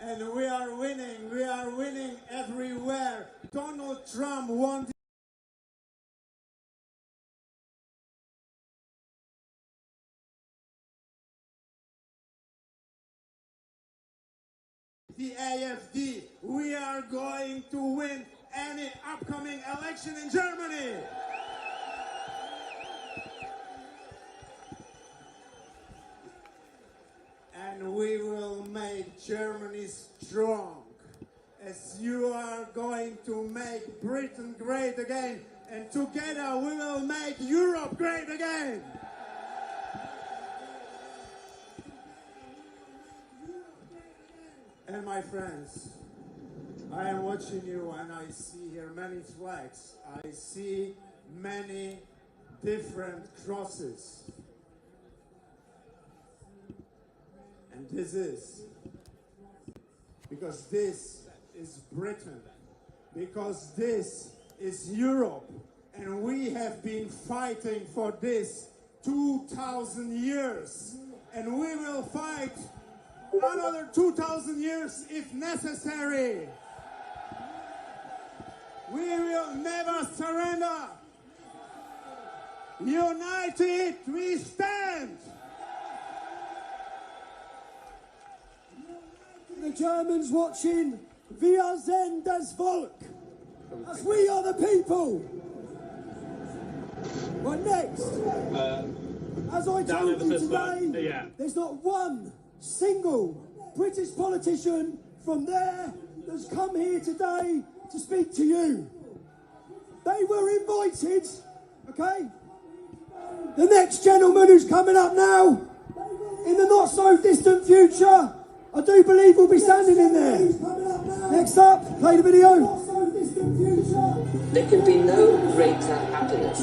And we are winning everywhere. Donald Trump won the AfD. We are going to win any upcoming election in Germany. And we will make Germany strong, as you are going to make Britain great again, and together we will make Europe great again. And my friends, I am watching you and I see here many flags. I see many different crosses. And this is because this is Britain, because this is Europe, and we have been fighting for this 2,000 years, and we will fight another 2,000 years if necessary. We will never surrender. United we stand. The Germans watching, wir sind das Volk, as we are the people. Right, next, as I told you today, there's not one single British politician from there that's come here today to speak to you. They were invited, okay? The next gentleman who's coming up now, in the not so distant future, I do believe we'll be standing in there. Next up, play the video. There can be no greater happiness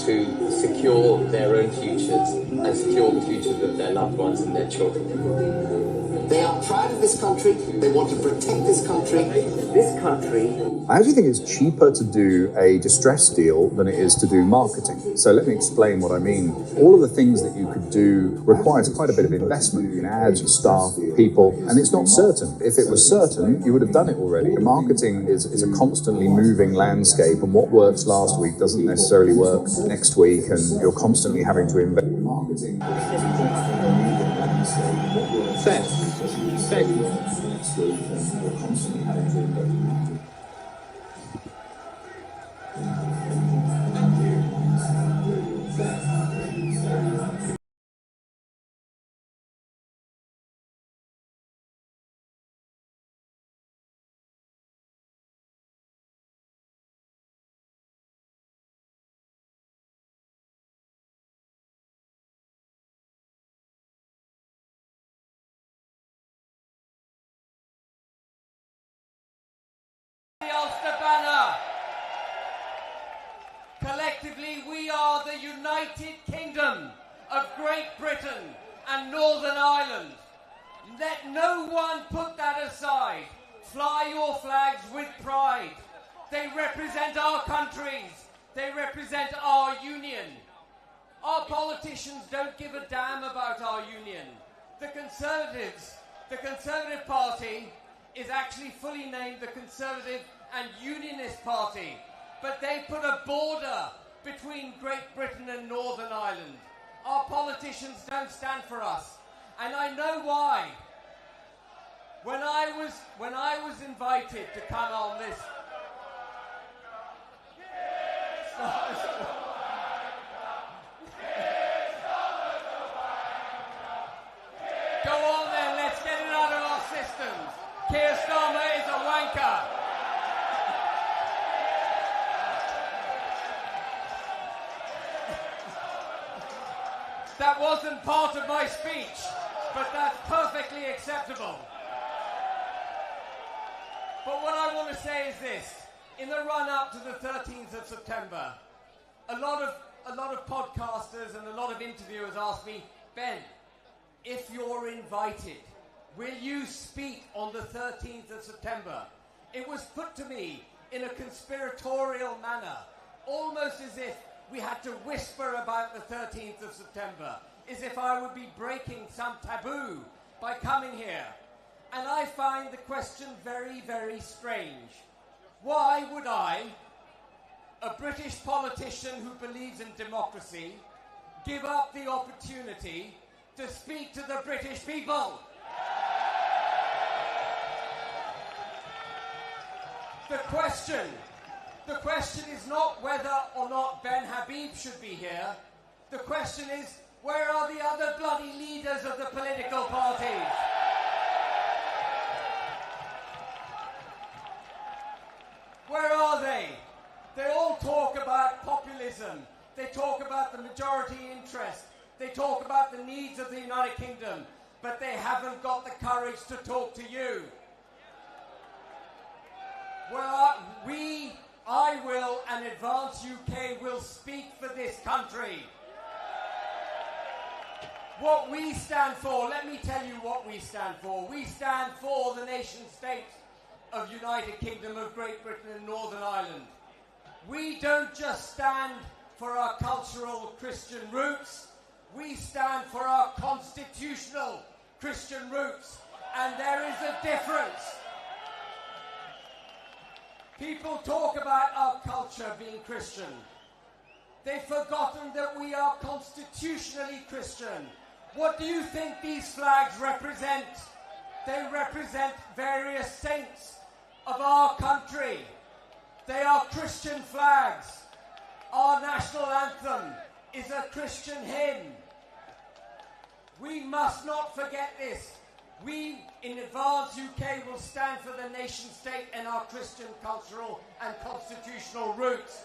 to secure their own futures and secure the futures of their loved ones and their children. They are proud of this country. They want to protect this country. This country. I actually think it's cheaper to do a distress deal than it is to do marketing. So let me explain what I mean. All of the things that you could do requires quite a bit of investment in ads, staff, people, and it's not certain. If it was certain, you would have done it already. Marketing is a constantly moving landscape, and what works last week doesn't necessarily work next week, and you're constantly having to invest in marketing. Collectively, we are the United Kingdom of Great Britain and Northern Ireland. Let no one put that aside. Fly your flags with pride. They represent our countries. They represent our union. Our politicians don't give a damn about our union. The Conservative Party is actually fully named the Conservative and Unionist Party. But they put a border between Great Britain and Northern Ireland. Our politicians don't stand for us. And I know why. When I was invited to come on this... Go on then, let's get it out of our systems. Keir Starmer is a wanker. That wasn't part of my speech, but that's perfectly acceptable. But what I want to say is this. In the run-up to the 13th of September, a lot of podcasters and a lot of interviewers asked me, Ben, if you're invited, will you speak on the 13th of September? It was put to me in a conspiratorial manner, almost as if we had to whisper about the 13th of September, as if I would be breaking some taboo by coming here. And I find the question very, very strange. Why would I, a British politician who believes in democracy, give up the opportunity to speak to the British people? The question is not whether or not Ben Habib should be here. The question is, where are the other bloody leaders of the political parties? Where are they? They all talk about populism. They talk about the majority interest. They talk about the needs of the United Kingdom. But they haven't got the courage to talk to you. Well, I will, and Advance UK will speak for this country. What we stand for, let me tell you what we stand for. We stand for the nation state of United Kingdom of Great Britain and Northern Ireland. We don't just stand for our cultural Christian roots, we stand for our constitutional Christian roots, and there is a difference. People talk about our culture being Christian. They've forgotten that we are constitutionally Christian. What do you think these flags represent? They represent various saints of our country. They are Christian flags. Our national anthem is a Christian hymn. We must not forget this. We, in Advance UK, will stand for the nation state and our Christian cultural and constitutional roots.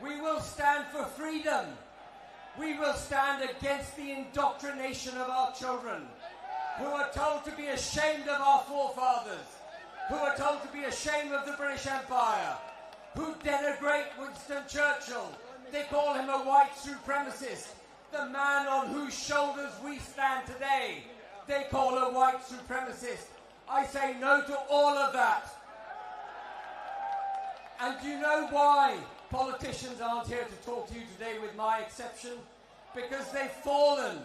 We will stand for freedom. We will stand against the indoctrination of our children, who are told to be ashamed of our forefathers, who are told to be ashamed of the British Empire, who denigrate Winston Churchill. They call him a white supremacist, the man on whose shoulders we stand today. They call a white supremacist. I say no to all of that. And do you know why politicians aren't here to talk to you today, with my exception? Because they've fallen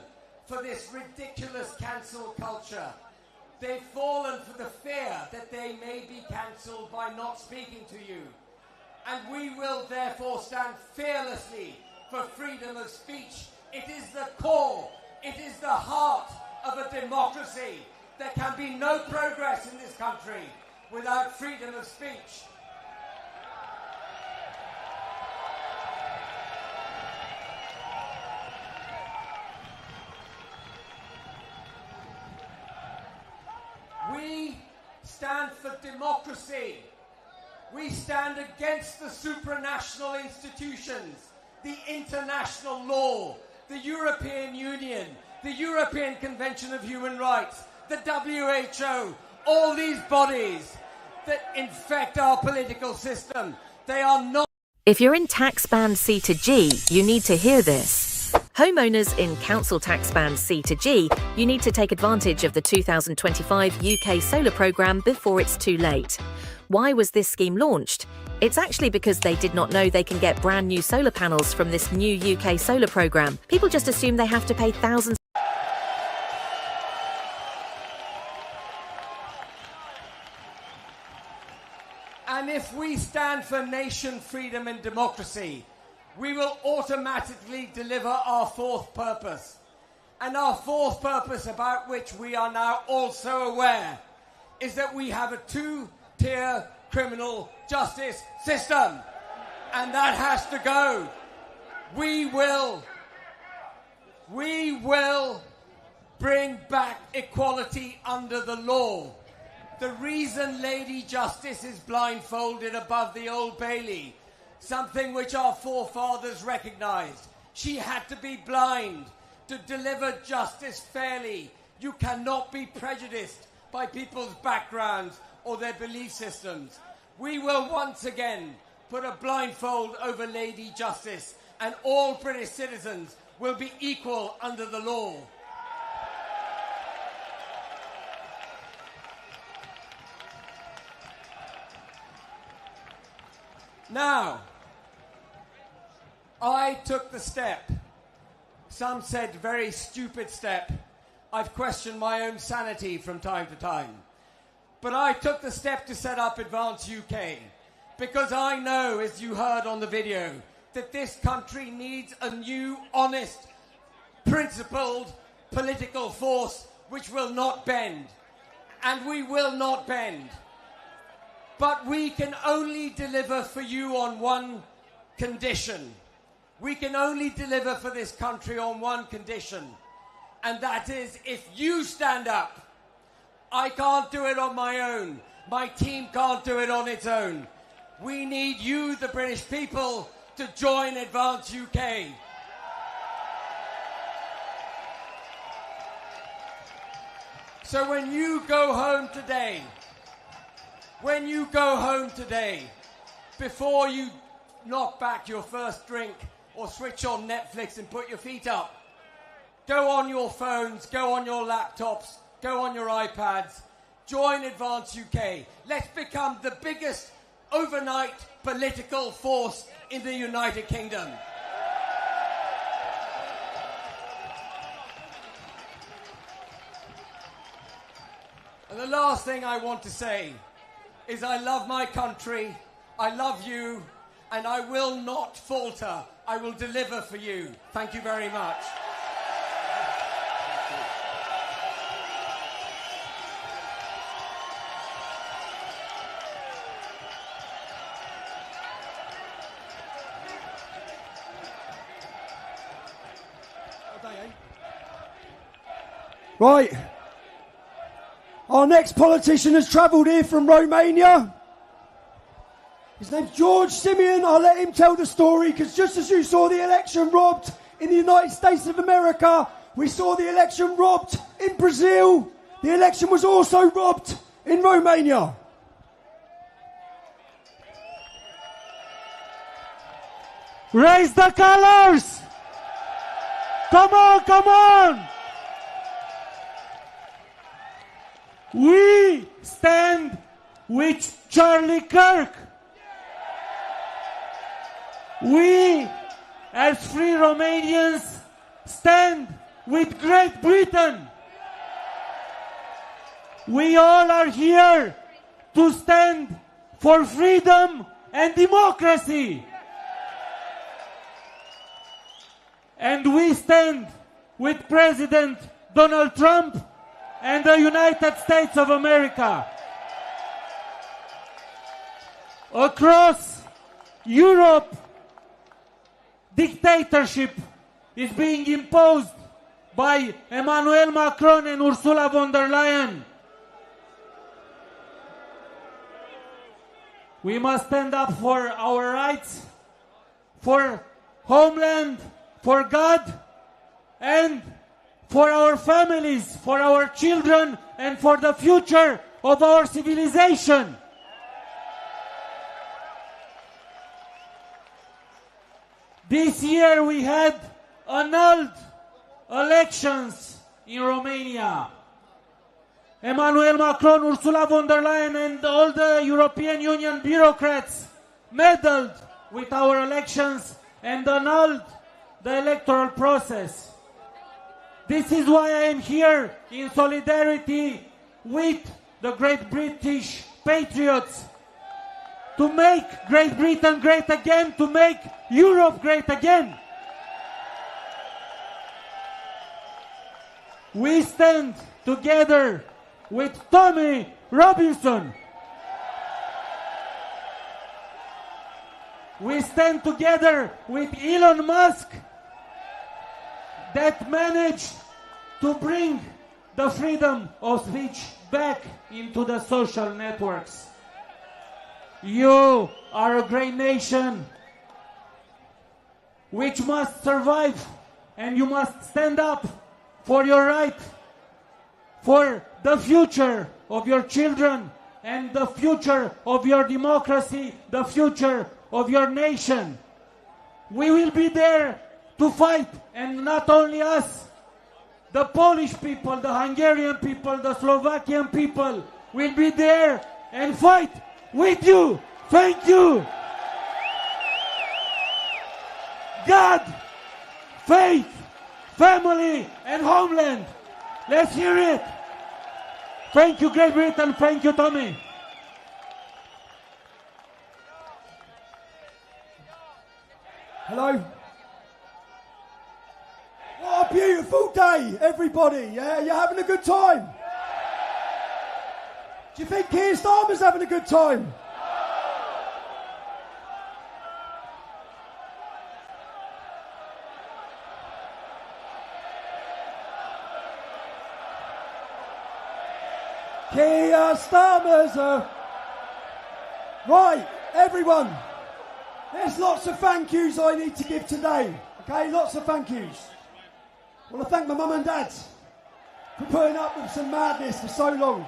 for this ridiculous cancel culture. They've fallen for the fear that they may be cancelled by not speaking to you. And we will therefore stand fearlessly for freedom of speech. It is the core, it is the heart of a democracy. There can be no progress in this country without freedom of speech. We stand for democracy. We stand against the supranational institutions, the international law, the European Union, the European Convention of Human Rights, the WHO, all these bodies that infect our political system. They are not. If you're in tax band C to G, you need to hear this. Homeowners in council tax band C to G, you need to take advantage of the 2025 UK solar programme before it's too late. Why was this scheme launched? It's actually because they did not know they can get brand new solar panels from this new UK solar programme. People just assume they have to pay thousands. And if we stand for nation, freedom and democracy, we will automatically deliver our fourth purpose. And our fourth purpose, about which we are now also aware, is that we have a two-tier criminal justice system. And that has to go. We will bring back equality under the law. The reason Lady Justice is blindfolded above the Old Bailey, something which our forefathers recognised. She had to be blind to deliver justice fairly. You cannot be prejudiced by people's backgrounds or their belief systems. We will once again put a blindfold over Lady Justice, and all British citizens will be equal under the law. Now, I took the step, some said very stupid step, I've questioned my own sanity from time to time. But I took the step to set up Advance UK because I know, as you heard on the video, that this country needs a new, honest, principled political force which will not bend. And we will not bend. But we can only deliver for you on one condition. We can only deliver for this country on one condition. And that is if you stand up. I can't do it on my own. My team can't do it on its own. We need you, the British people, to join Advance UK. So when you go home today, before you knock back your first drink or switch on Netflix and put your feet up, go on your phones, go on your laptops, go on your iPads, join Advance UK. Let's become the biggest overnight political force in the United Kingdom. And the last thing I want to say is I love my country, I love you, and I will not falter. I will deliver for you. Thank you very much. Right. Our next politician has travelled here from Romania. His name's George Simeon. I'll let him tell the story, because just as you saw the election robbed in the United States of America, we saw the election robbed in Brazil. The election was also robbed in Romania. Raise the colors! Come on, come on! We stand with Charlie Kirk. We, as free Romanians, stand with Great Britain. We all are here to stand for freedom and democracy. And we stand with President Donald Trump and the United States of America. Across Europe, dictatorship is being imposed by Emmanuel Macron and Ursula von der Leyen. We must stand up for our rights, for homeland, for God, and for our families, for our children, and for the future of our civilization. This year we had annulled elections in Romania. Emmanuel Macron, Ursula von der Leyen, and all the European Union bureaucrats meddled with our elections and annulled the electoral process. This is why I am here in solidarity with the Great British patriots, to make Great Britain great again, to make Europe great again. We stand together with Tommy Robinson. We stand together with Elon Musk, that managed to bring the freedom of speech back into the social networks. You are a great nation which must survive, and you must stand up for your right, for the future of your children and the future of your democracy, the future of your nation. We will be there to fight, and not only us, the Polish people, the Hungarian people, the Slovakian people will be there and fight with you. Thank you. God, faith, family, and homeland. Let's hear it. Thank you, Great Britain. Thank you, Tommy. Hello. What a beautiful day, everybody. Yeah, you're having a good time. Do you think Keir Starmer's having a good time? Keir Starmer's right, everyone. There's lots of thank yous I need to give today. Okay, lots of thank yous. I want to thank my mum and dad for putting up with some madness for so long.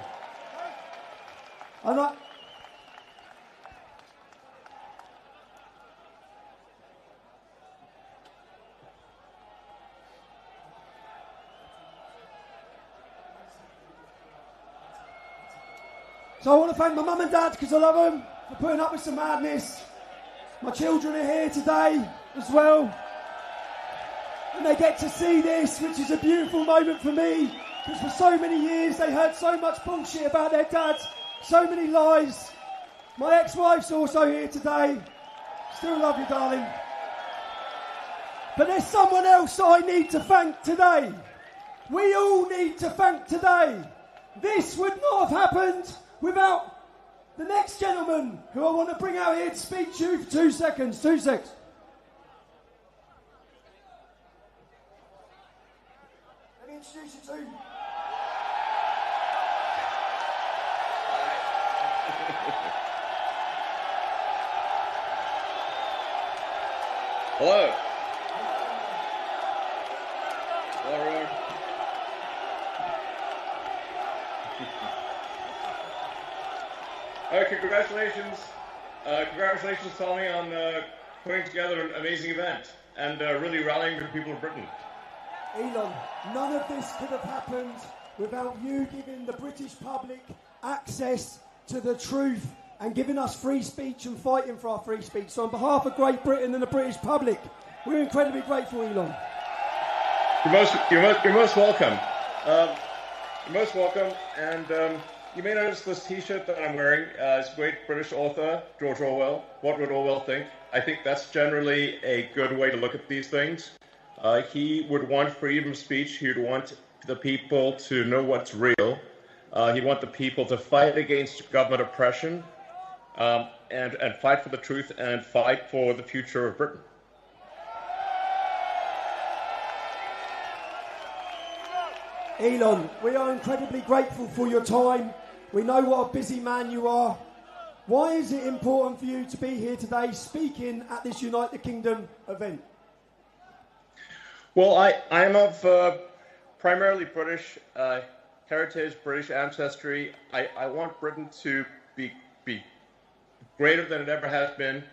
So I want to thank my mum and dad because I love them for putting up with some madness. My children are here today as well. And they get to see this, which is a beautiful moment for me. Because for so many years they heard so much bullshit about their dads, so many lies. My ex-wife's also here today. Still love you, darling. But there's someone else I need to thank today. We all need to thank today. This would not have happened without the next gentleman who I want to bring out here to speak to you for 2 seconds. 2 seconds. Let me introduce you to... Hello. Hello, everyone. Congratulations. Congratulations, Tommy, on putting together an amazing event and really rallying the people of Britain. Elon, none of this could have happened without you giving the British public access to the truth and giving us free speech and fighting for our free speech. So on behalf of Great Britain and the British public, we're incredibly grateful, Elon. You're most welcome. You're most welcome, and you may notice this T-shirt that I'm wearing. It's great British author George Orwell. What would Orwell think? I think that's generally a good way to look at these things. He would want freedom of speech. He would want the people to know what's real. He'd want the people to fight against government oppression and fight for the truth and fight for the future of Britain. Elon, we are incredibly grateful for your time. We know what a busy man you are. Why is it important for you to be here today speaking at this Unite the Kingdom event? Well, I'm of primarily British heritage, British ancestry. I want Britain to be greater than it ever has been.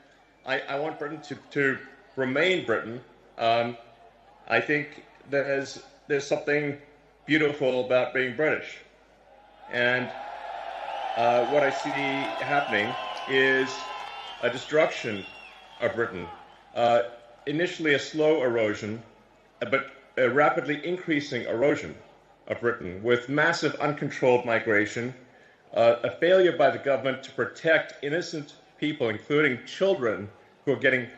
I want Britain to remain Britain. I think there's something beautiful about being British. And what I see happening is a destruction of Britain. Initially a slow erosion, but a rapidly increasing erosion of Britain with massive uncontrolled migration, a failure by the government to protect innocent people, including children who are getting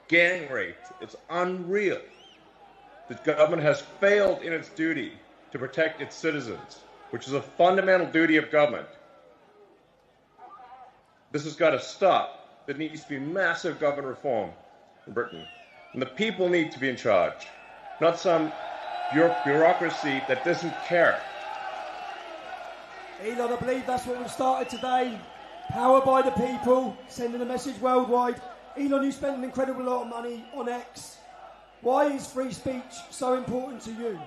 gang raped. It's unreal. The government has failed in its duty to protect its citizens, which is a fundamental duty of government. This has got to stop. There needs to be massive government reform in Britain. And the people need to be in charge, not some bureaucracy that doesn't care. Elon, I believe that's what we've started today. Power by the people, sending a message worldwide. Elon, you spend an incredible lot of money on X. Why is free speech so important to you?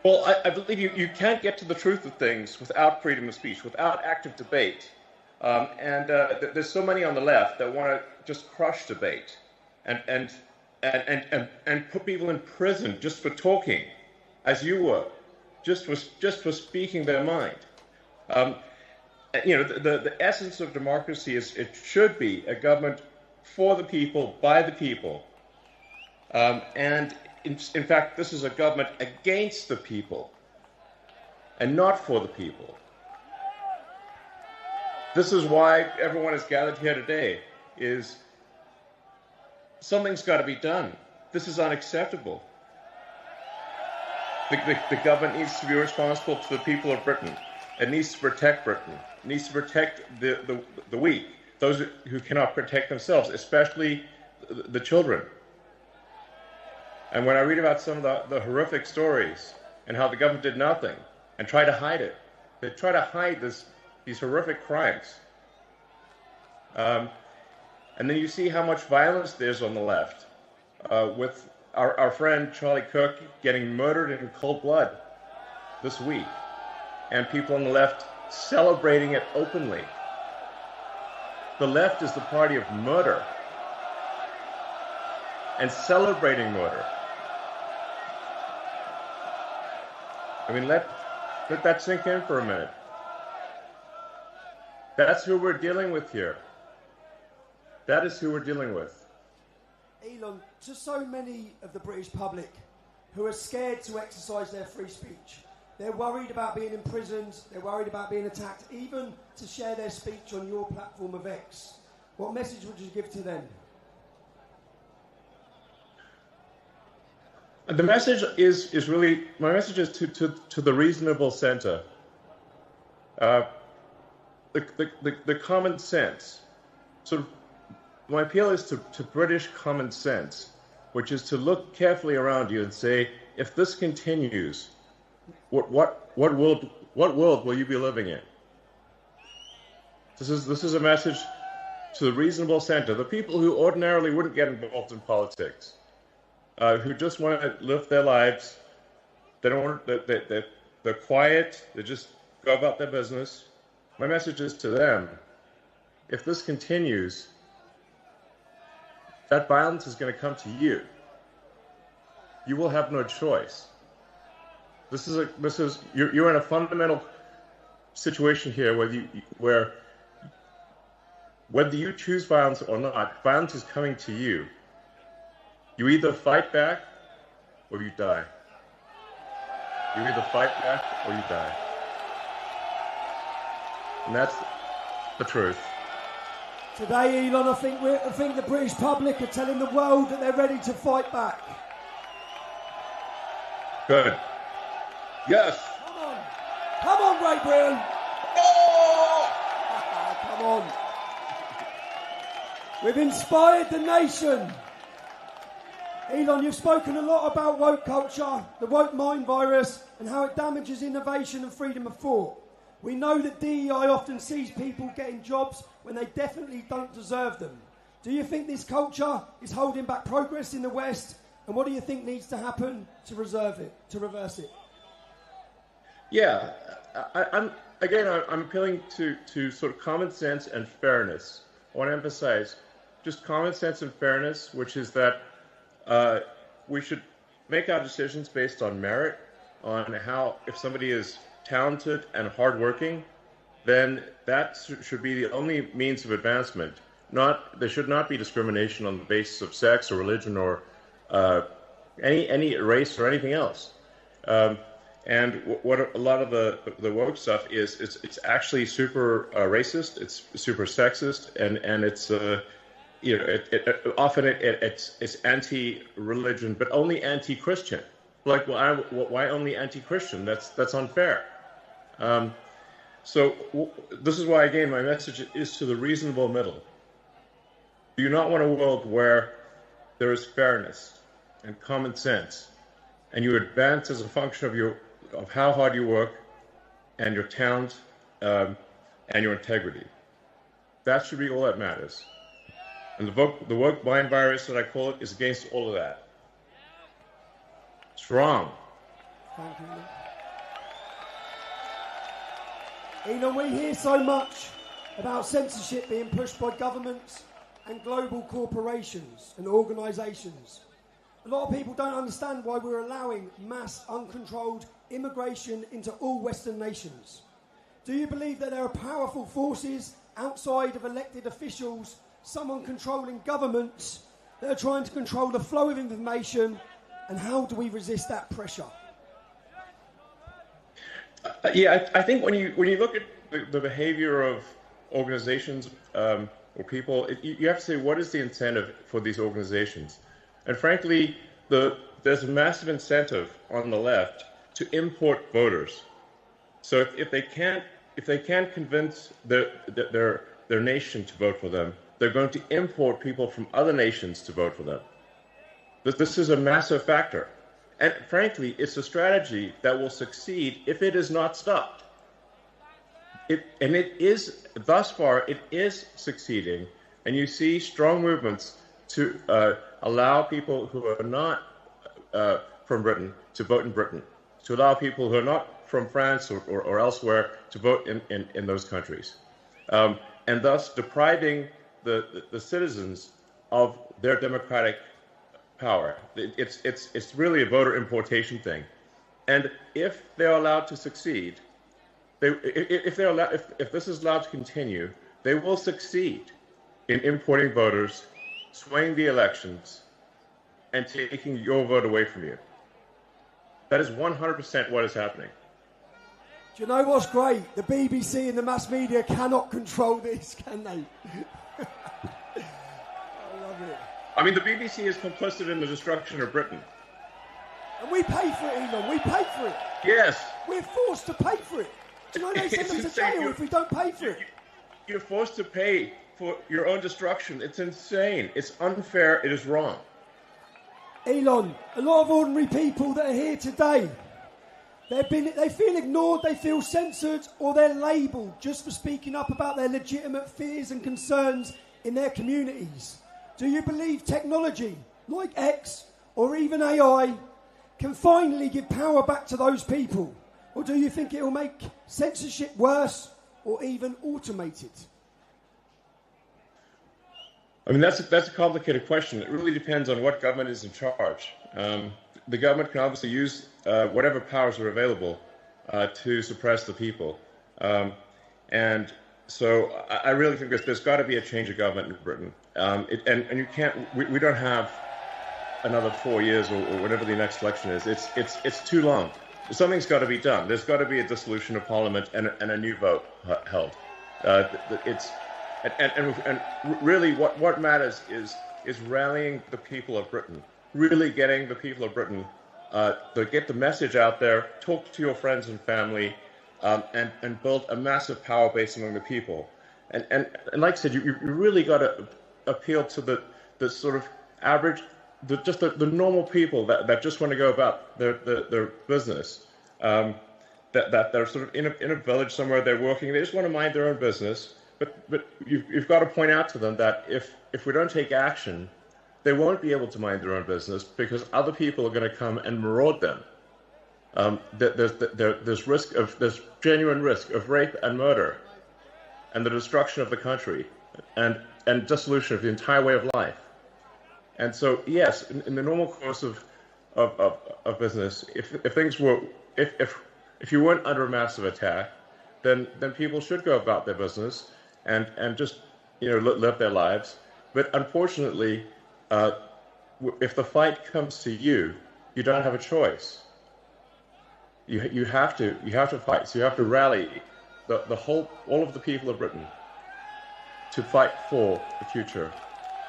Well, I believe you can't get to the truth of things without freedom of speech, without active debate. There's so many on the left that want to just crush debate and put people in prison just for talking, as you were, just for speaking their mind. The essence of democracy is it should be a government for the people, by the people. And in fact, this is a government against the people and not for the people. This is why everyone is gathered here today, is something's got to be done. This is unacceptable. The government needs to be responsible to the people of Britain. It needs to protect Britain. It needs to protect the weak, those who cannot protect themselves, especially the children. And when I read about some of the horrific stories and how the government did nothing and tried to hide it, they try to hide these horrific crimes. And then you see how much violence there's on the left, with our friend Charlie Cook getting murdered in cold blood this week, and people on the left celebrating it openly. The left is the party of murder and celebrating murder. I mean, let that sink in for a minute. That's who we're dealing with here. That is who we're dealing with. Elon, to so many of the British public who are scared to exercise their free speech, they're worried about being imprisoned, they're worried about being attacked, even to share their speech on your platform of X. What message would you give to them? The message is really, my message is to the reasonable centre. The common sense. So my appeal is to British common sense, which is to look carefully around you and say, if this continues, what world will you be living in? This is a message to the reasonable centre, the people who ordinarily wouldn't get involved in politics, who just want to live their lives. They don't want, they're quiet. They just go about their business. My message is to them: if this continues, that violence is going to come to you. You will have no choice. You're in a fundamental situation here where whether you choose violence or not, violence is coming to you. You either fight back or you die. You either fight back or you die. And that's the truth. Today, Elon, I think the British public are telling the world that they're ready to fight back. Good. Yes. Come on, Great Britain. Oh! Come on. We've inspired the nation. Elon, you've spoken a lot about woke culture, the woke mind virus, and how it damages innovation and freedom of thought. We know that DEI often sees people getting jobs when they definitely don't deserve them. Do you think this culture is holding back progress in the West? And what do you think needs to happen to reverse it? Yeah, I'm appealing to sort of common sense and fairness. I want to emphasize just common sense and fairness, which is that we should make our decisions based on merit, on how, if somebody is talented and hardworking, then that should be the only means of advancement. There should not be discrimination on the basis of sex or religion or any race or anything else. And what a lot of the woke stuff is, it's actually super racist, it's super sexist, and it's often it's anti-religion, but only anti-Christian. Like, why only anti-Christian? That's unfair. So this is why, again, my message is to the reasonable middle. Do you not want a world where there is fairness and common sense, and you advance as a function of how hard you work, and your talent, and your integrity? That should be all that matters. And the woke mind virus, that I call it, is against all of that. It's wrong. Thank you. Elon, we hear so much about censorship being pushed by governments and global corporations and organisations. A lot of people don't understand why we're allowing mass, uncontrolled immigration into all Western nations. Do you believe that there are powerful forces outside of elected officials, someone controlling governments, that are trying to control the flow of information And how do we resist that pressure? I think when you look at the behavior of organizations or people, you have to say, what is the incentive for these organizations? And frankly, there's a massive incentive on the left to import voters. So if they can't convince their nation to vote for them, they're going to import people from other nations to vote for them. This is a massive factor. And frankly, it's a strategy that will succeed if it is not stopped. Thus far, it is succeeding. And you see strong movements to allow people who are not from Britain to vote in Britain, to allow people who are not from France or elsewhere to vote in those countries. And thus depriving the citizens of their democratic power. It's really a voter importation thing. And if they're allowed to succeed, if this is allowed to continue, they will succeed in importing voters, swaying the elections, and taking your vote away from you. That is 100% what is happening. Do you know what's great? The BBC and the mass media cannot control this, can they? I love it. I mean, the BBC is complicit in the destruction of Britain. And we pay for it, Elon. We pay for it. Yes. We're forced to pay for it. Do you know they send them to jail if we don't pay for it? You're forced to pay for your own destruction. It's insane. It's unfair. It is wrong. Elon, a lot of ordinary people that are here today, they feel ignored, they feel censored, or they're labelled just for speaking up about their legitimate fears and concerns in their communities. Do you believe technology, like X or even AI, can finally give power back to those people? Or do you think it will make censorship worse or even automate it? I mean, that's a complicated question. It really depends on what government is in charge. The government can obviously use whatever powers are available to suppress the people. And so I really think there's got to be a change of government in Britain. And you can't, we don't have another 4 years or whatever the next election is. It's too long. Something's got to be done. There's got to be a dissolution of Parliament and a new vote held. And really what matters is rallying the people of Britain, really getting the people of Britain to get the message out there, talk to your friends and family, and build a massive power base among the people. And like I said, you really got to appeal to the sort of average, the normal people that just want to go about their business, that they're sort of in a village somewhere, they're working, they just want to mind their own business. But you've got to point out to them that if we don't take action, they won't be able to mind their own business because other people are going to come and maraud them. There's genuine risk of rape and murder, and the destruction of the country, and dissolution of the entire way of life. And so, yes, in the normal course of business, if you weren't under a massive attack, then people should go about their business and just live their lives. But unfortunately, if the fight comes to you, you don't have a choice. You have to fight. So you have to rally all of the people of Britain to fight for the future.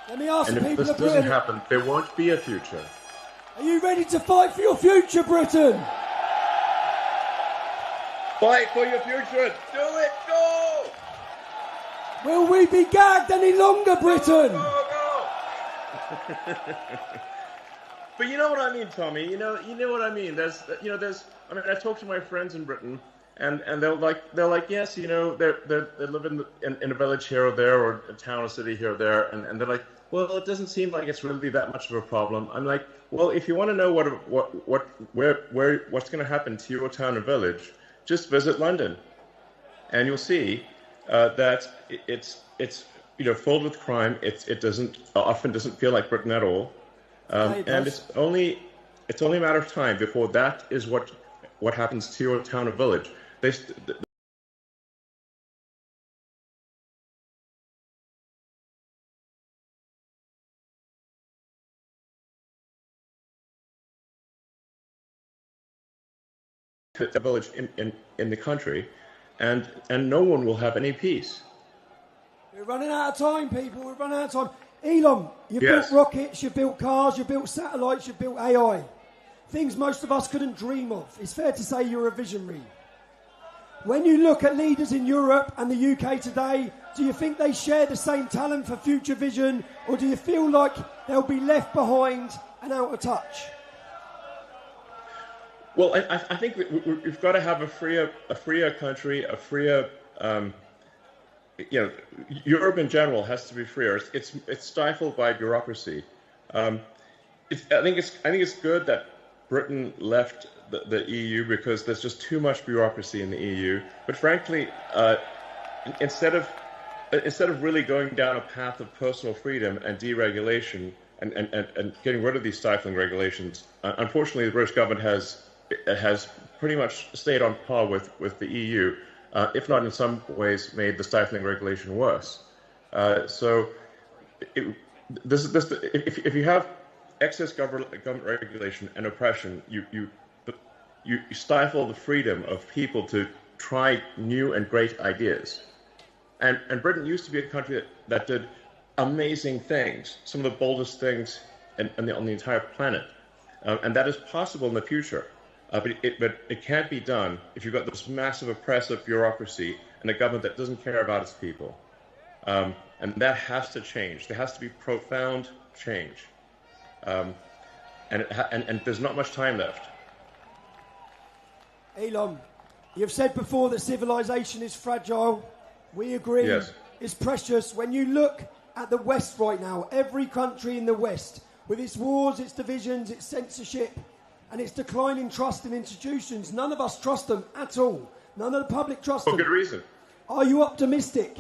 Let me ask and the if people this of doesn't Britain, happen, there won't be a future. are you ready to fight for your future, Britain? Fight for your future. Do it. Go. Will we be gagged any longer, Britain? Go. But you know what I mean, Tommy. You know what I mean. I mean, I talk to my friends in Britain, and they're like, yes, they live in a village here or there, or a town or city here or there, and they're like, well, it doesn't seem like it's really that much of a problem. I'm like, well, if you want to know what's going to happen to your town or village, just visit London, and you'll see that it's filled with crime. It often doesn't feel like Britain at all, and it's only a matter of time before that is what happens to your town or village. the village in the country, and no one will have any peace. We're running out of time, people. We're running out of time. Elon, you've built rockets, you've built cars, you've built satellites, you've built AI. Things most of us couldn't dream of. It's fair to say you're a visionary. When you look at leaders in Europe and the UK today, do you think they share the same talent for future vision, or do you feel like they'll be left behind and out of touch? Well, I think we've got to have a freer country, a freer, Europe in general has to be freer. It's stifled by bureaucracy. I think it's good that Britain left the EU because there's just too much bureaucracy in the EU. But frankly, instead of really going down a path of personal freedom and deregulation and getting rid of these stifling regulations, unfortunately, the British government has pretty much stayed on par with the EU, if not in some ways made the stifling regulation worse. If you have excess government regulation and oppression, you stifle the freedom of people to try new and great ideas. And Britain used to be a country that did amazing things, some of the boldest things on the entire planet. And that is possible in the future. But it can't be done if you've got this massive oppressive bureaucracy and a government that doesn't care about its people. And that has to change. There has to be profound change. And there's not much time left. Elon, you've said before that civilization is fragile. We agree. Yes. It's precious. When you look at the West right now, every country in the West, with its wars, its divisions, its censorship, and its declining trust in institutions, none of us trust them at all. None of the public trust them. For good reason. Are you optimistic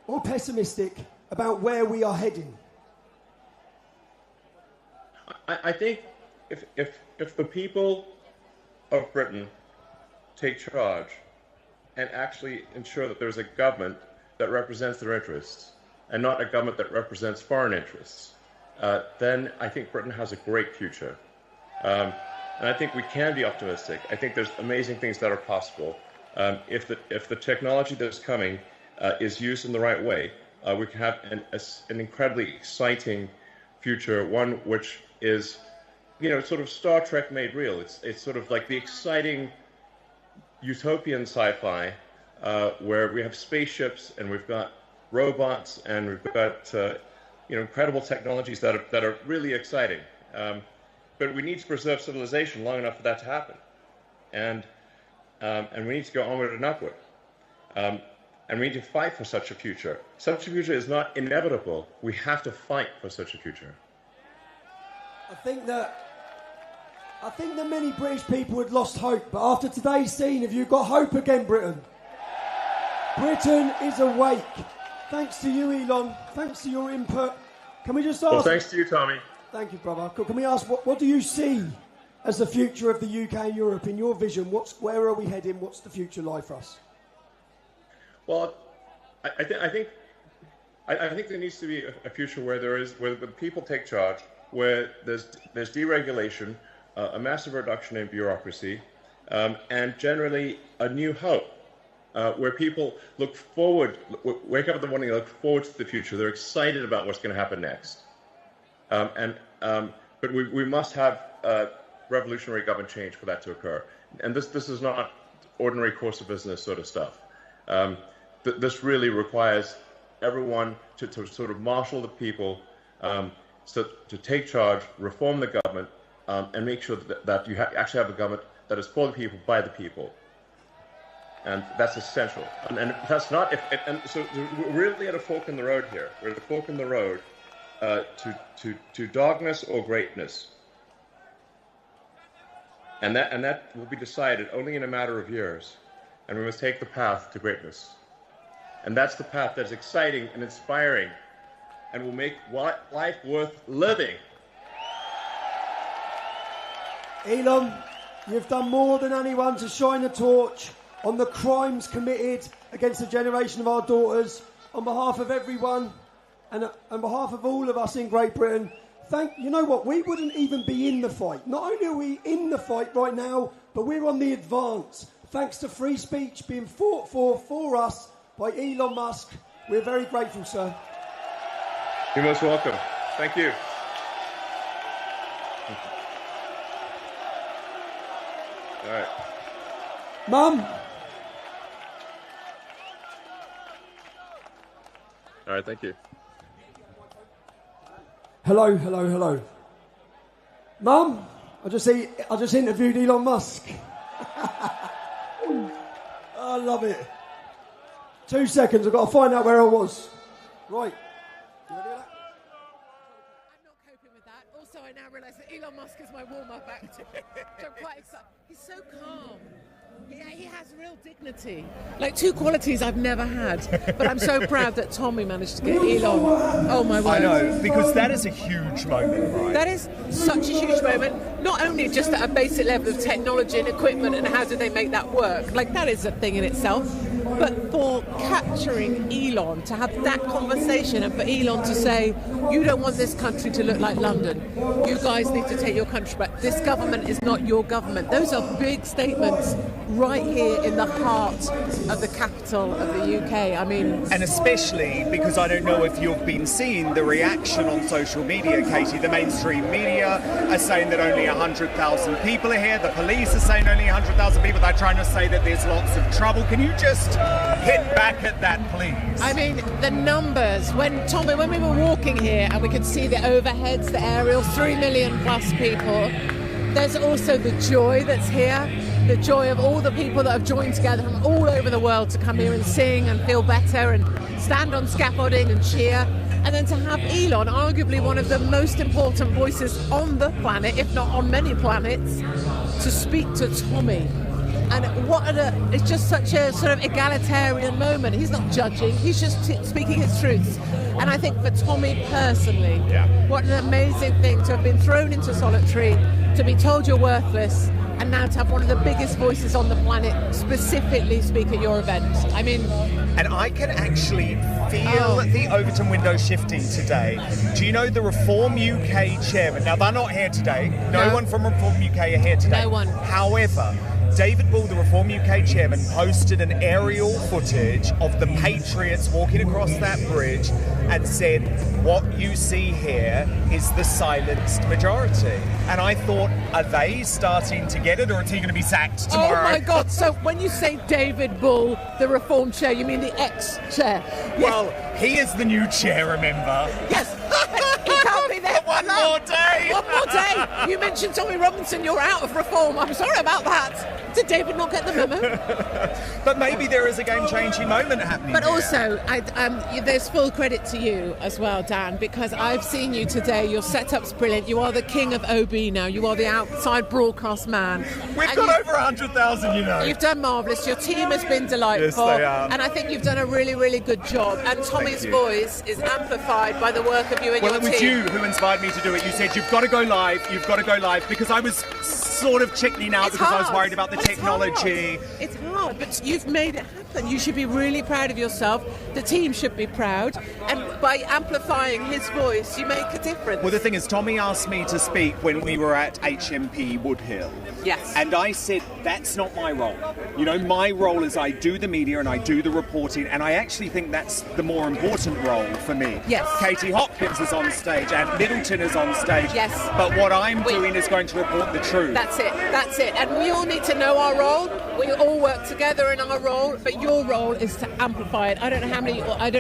or pessimistic about where we are heading? I think if the people of Britain take charge and actually ensure that there's a government that represents their interests and not a government that represents foreign interests, then I think Britain has a great future. And I think we can be optimistic. I think there's amazing things that are possible. If the technology that's coming is used in the right way, we can have an incredibly exciting future, one which is, sort of Star Trek made real. It's sort of like the exciting utopian sci-fi where we have spaceships and we've got robots and we've got incredible technologies that are really exciting. But we need to preserve civilization long enough for that to happen, and we need to go onward and upward, and we need to fight for such a future. Such a future is not inevitable. We have to fight for such a future. I think that many British people had lost hope, but after today's scene, have you got hope again, Britain? Britain is awake. Thanks to you, Elon. Thanks to your input. Can we just ask? Well, thanks to you, Tommy. Thank you, brother. Can we ask, what do you see as the future of the UK and Europe in your vision? Where are we heading? What's the future like for us? Well, I think there needs to be a future where the people take charge, where there's deregulation, a massive reduction in bureaucracy, and generally a new hope, where people look forward, wake up in the morning and look forward to the future. They're excited about what's going to happen next. But we must have revolutionary government change for that to occur. And this is not ordinary course of business sort of stuff. This really requires everyone to sort of marshal the people, to take charge, reform the government, and make sure that you actually have a government that is for the people, by the people. And that's essential. And that's not, so we're really at a fork in the road here. We're at a fork in the road to darkness or greatness. And that will be decided only in a matter of years. And we must take the path to greatness. And that's the path that's exciting and inspiring and will make life worth living. Elon, you've done more than anyone to shine a torch on the crimes committed against a generation of our daughters. On behalf of everyone and on behalf of all of us in Great Britain, you know what? We wouldn't even be in the fight. Not only are we in the fight right now, but we're on the advance. Thanks to free speech being fought for us by Elon Musk. We're very grateful, sir. You're most welcome. Thank you. All right. Mum. All right, thank you. Hello. Mum, I just interviewed Elon Musk. I love it. 2 seconds, I've got to find out where I was. Right. You ready for that? I'm not coping with that. Also, I now realise that Elon Musk is my warm-up actor. So I'm quite excited. He's so calm. Yeah, he has real dignity. Like 2 qualities I've never had. But I'm so proud that Tommy managed to get Elon. Oh my word. I know, because that is a huge moment, right? That is such a huge moment. Not only just at a basic level of technology and equipment and how do they make that work. Like that is a thing in itself. But for capturing Elon, to have that conversation and for Elon to say, you don't want this country to look like London. You guys need to take your country back. This government is not your government. Those are big statements right here in the heart of the capital of the UK. I mean... And especially because I don't know if you've been seeing the reaction on social media, Katie. The mainstream media are saying that only 100,000 people are here. The police are saying only 100,000 people. They're trying to say that there's lots of trouble. Can you just hit back at that, please? I mean, the numbers. When we were walking here and we could see the overheads, the aerials, 3 million plus people. There's also the joy that's here. The joy of all the people that have joined together from all over the world to come here and sing and feel better and stand on scaffolding and cheer. And then to have Elon, arguably one of the most important voices on the planet, if not on many planets, to speak to Tommy. And it's just such a sort of egalitarian moment. He's not judging, he's just speaking his truths. And I think for Tommy personally, what an amazing thing to have been thrown into solitary, to be told you're worthless, and now to have one of the biggest voices on the planet specifically speak at your event. I mean... And I can actually feel the Overton window shifting today. Do you know the Reform UK chairman? Now, they're not here today. No one from Reform UK are here today. No one. However, David Bull, the Reform UK chairman, posted an aerial footage of the Patriots walking across that bridge and said, what you see here is the silenced majority. And I thought, are they starting to get it, or is he going to be sacked tomorrow? Oh my God, so when you say David Bull, the Reform chair, you mean the ex-chair? Yes. Well, he is the new chair, remember? Yes. He can't be there. One more day. One more day. You mentioned Tommy Robinson, you're out of Reform. I'm sorry about that. Did David not get the memo? But maybe there is a game-changing moment happening. But there. also, there's full credit to you as well, Dan, because I've seen you today. Your setup's brilliant. You are the king of OB now. You are the outside broadcast man. We've got over 100,000, you know. You've done marvellous. Your team has been delightful. Yes, they are. And I think you've done a really, really good job. And Tommy's voice is amplified by the work of you and your team. Well, it was you who inspired me to do it. You said, you've got to go live, because I was sort of chickening out because I was worried about the technology. It's hard, but you've made it happen. You should be really proud of yourself. The team should be proud. And by amplifying his voice, you make a difference. Well, the thing is, Tommy asked me to speak when we were at HMP Woodhill. Yes. And I said, that's not my role. You know, my role is I do the media and I do the reporting, and I actually think that's the more important role for me. Yes. Katie Hopkins is on stage and Middleton is on stage. Yes. But what I'm doing is going to report the truth. That's it. And we all need to know our role. We all work together in our role, but your role is to amplify it. I don't know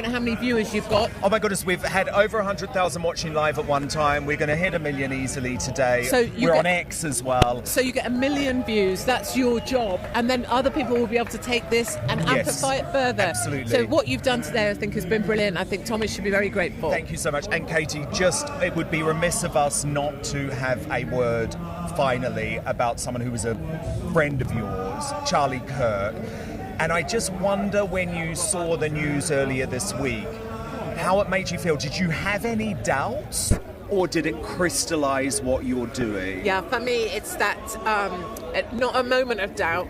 how many viewers you've got. Oh my goodness, we've had over 100,000 watching live at one time. We're going to hit 1 million easily today. So we're on X as well. So you get 1 million views. That's your job, and then other people will be able to take this and amplify it further. Absolutely. So what you've done today, I think, has been brilliant. I think Thomas should be very grateful. Thank you so much. And Katie, it would be remiss of us not to have a word finally about someone who was a friend of yours, Charlie Kirk. And I just wonder, when you saw the news earlier this week, how it made you feel. Did you have any doubts, or did it crystallise what you're doing? Yeah, for me, it's that not a moment of doubt,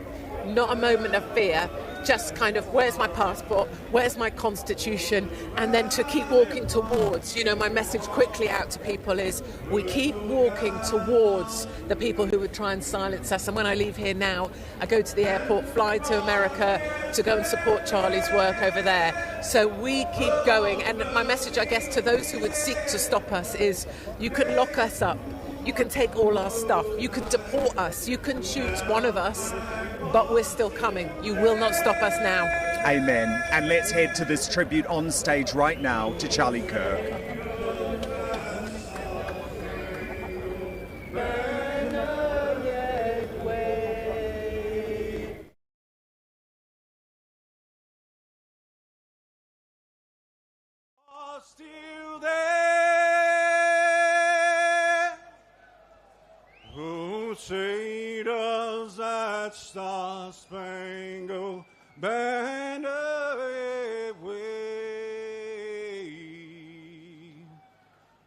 not a moment of fear, just kind of, where's my passport, where's my constitution, and then to keep walking towards, my message quickly out to people is we keep walking towards the people who would try and silence us. And when I leave here now, I go to the airport, fly to America to go and support Charlie's work over there. So we keep going, and my message, I guess, to those who would seek to stop us is you can lock us up, you can take all our stuff, you can deport us, you can shoot one of us, but we're still coming. You will not stop us now. Amen. And let's head to this tribute on stage right now to Charlie Kirk. Still there, who say does that star-spangled banner wave?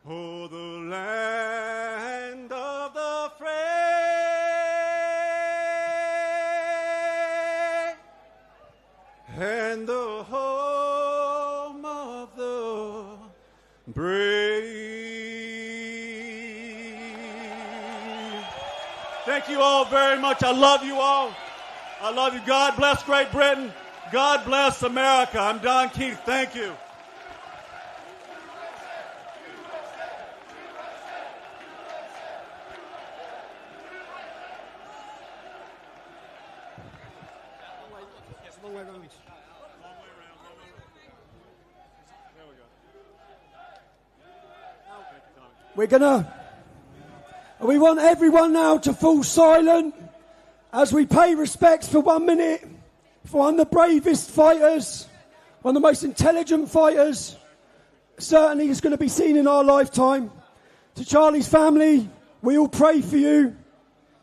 Oh, the land of the free and the home of the brave. Thank you all very much. I love you all. I love you. God bless Great Britain. God bless America. I'm Don Keith. Thank you. We want everyone now to fall silent as we pay respects for 1 minute for one of the bravest fighters, one of the most intelligent fighters, certainly is going to be seen in our lifetime. To Charlie's family, we all pray for you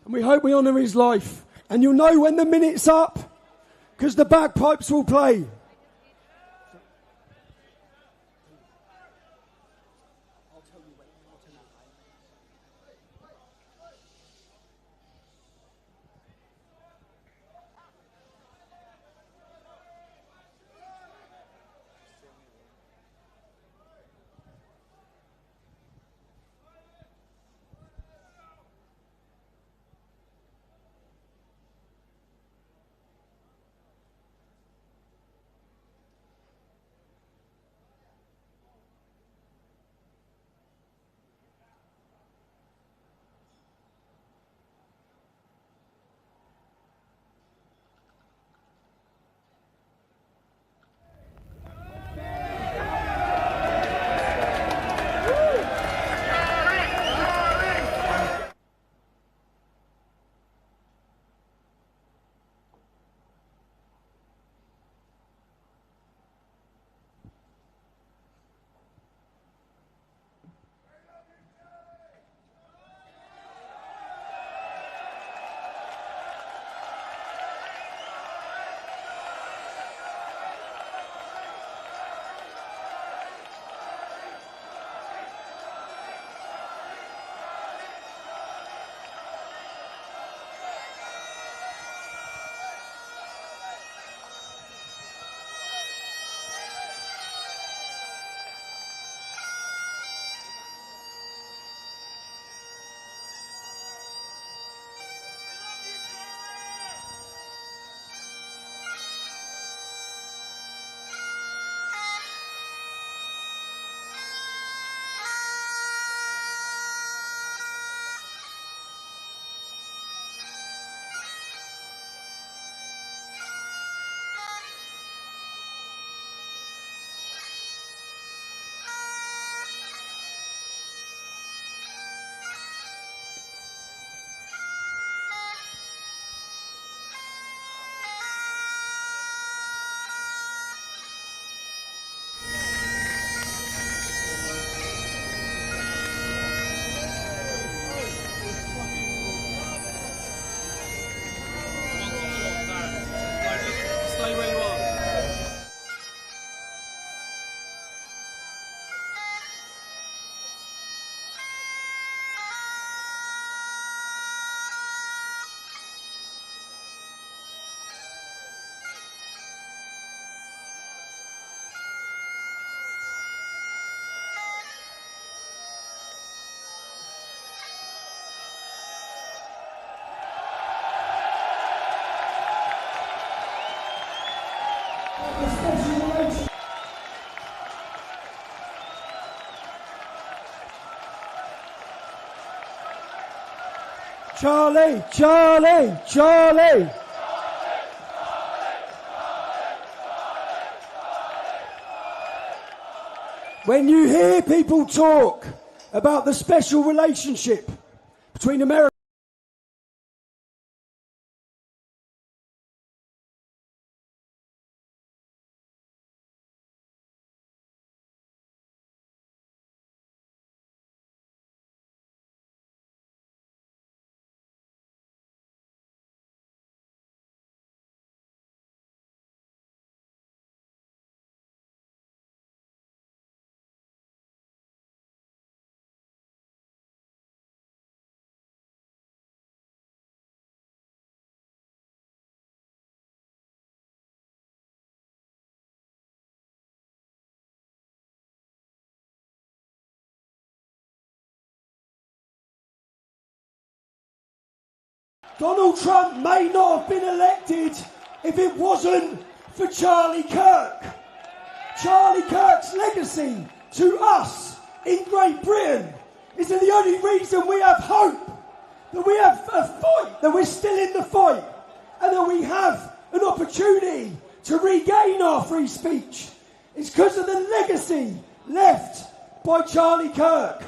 and we hope we honour his life. And you'll know when the minute's up because the bagpipes will play. Charlie, Charlie, Charlie. When you hear people talk about the special relationship between America Donald Trump may not have been elected if it wasn't for Charlie Kirk. Charlie Kirk's legacy to us in Great Britain is the only reason we have hope, that we have a fight, that we're still in the fight, and that we have an opportunity to regain our free speech. It's because of the legacy left by Charlie Kirk.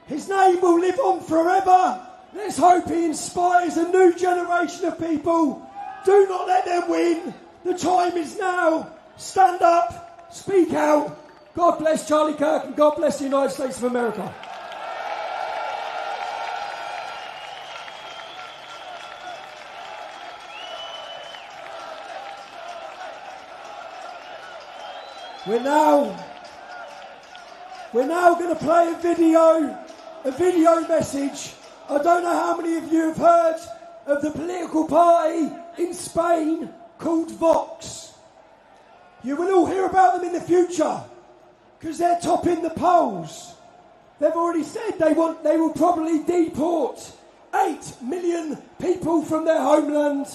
His name will live on forever. Let's hope he inspires a new generation of people. Do not let them win. The time is now. Stand up, speak out. God bless Charlie Kirk and God bless the United States of America. We're now going to play a video message. I don't know how many of you have heard of the political party in Spain called Vox. You will all hear about them in the future because they're topping the polls. They've already said they will probably deport 8 million people from their homeland.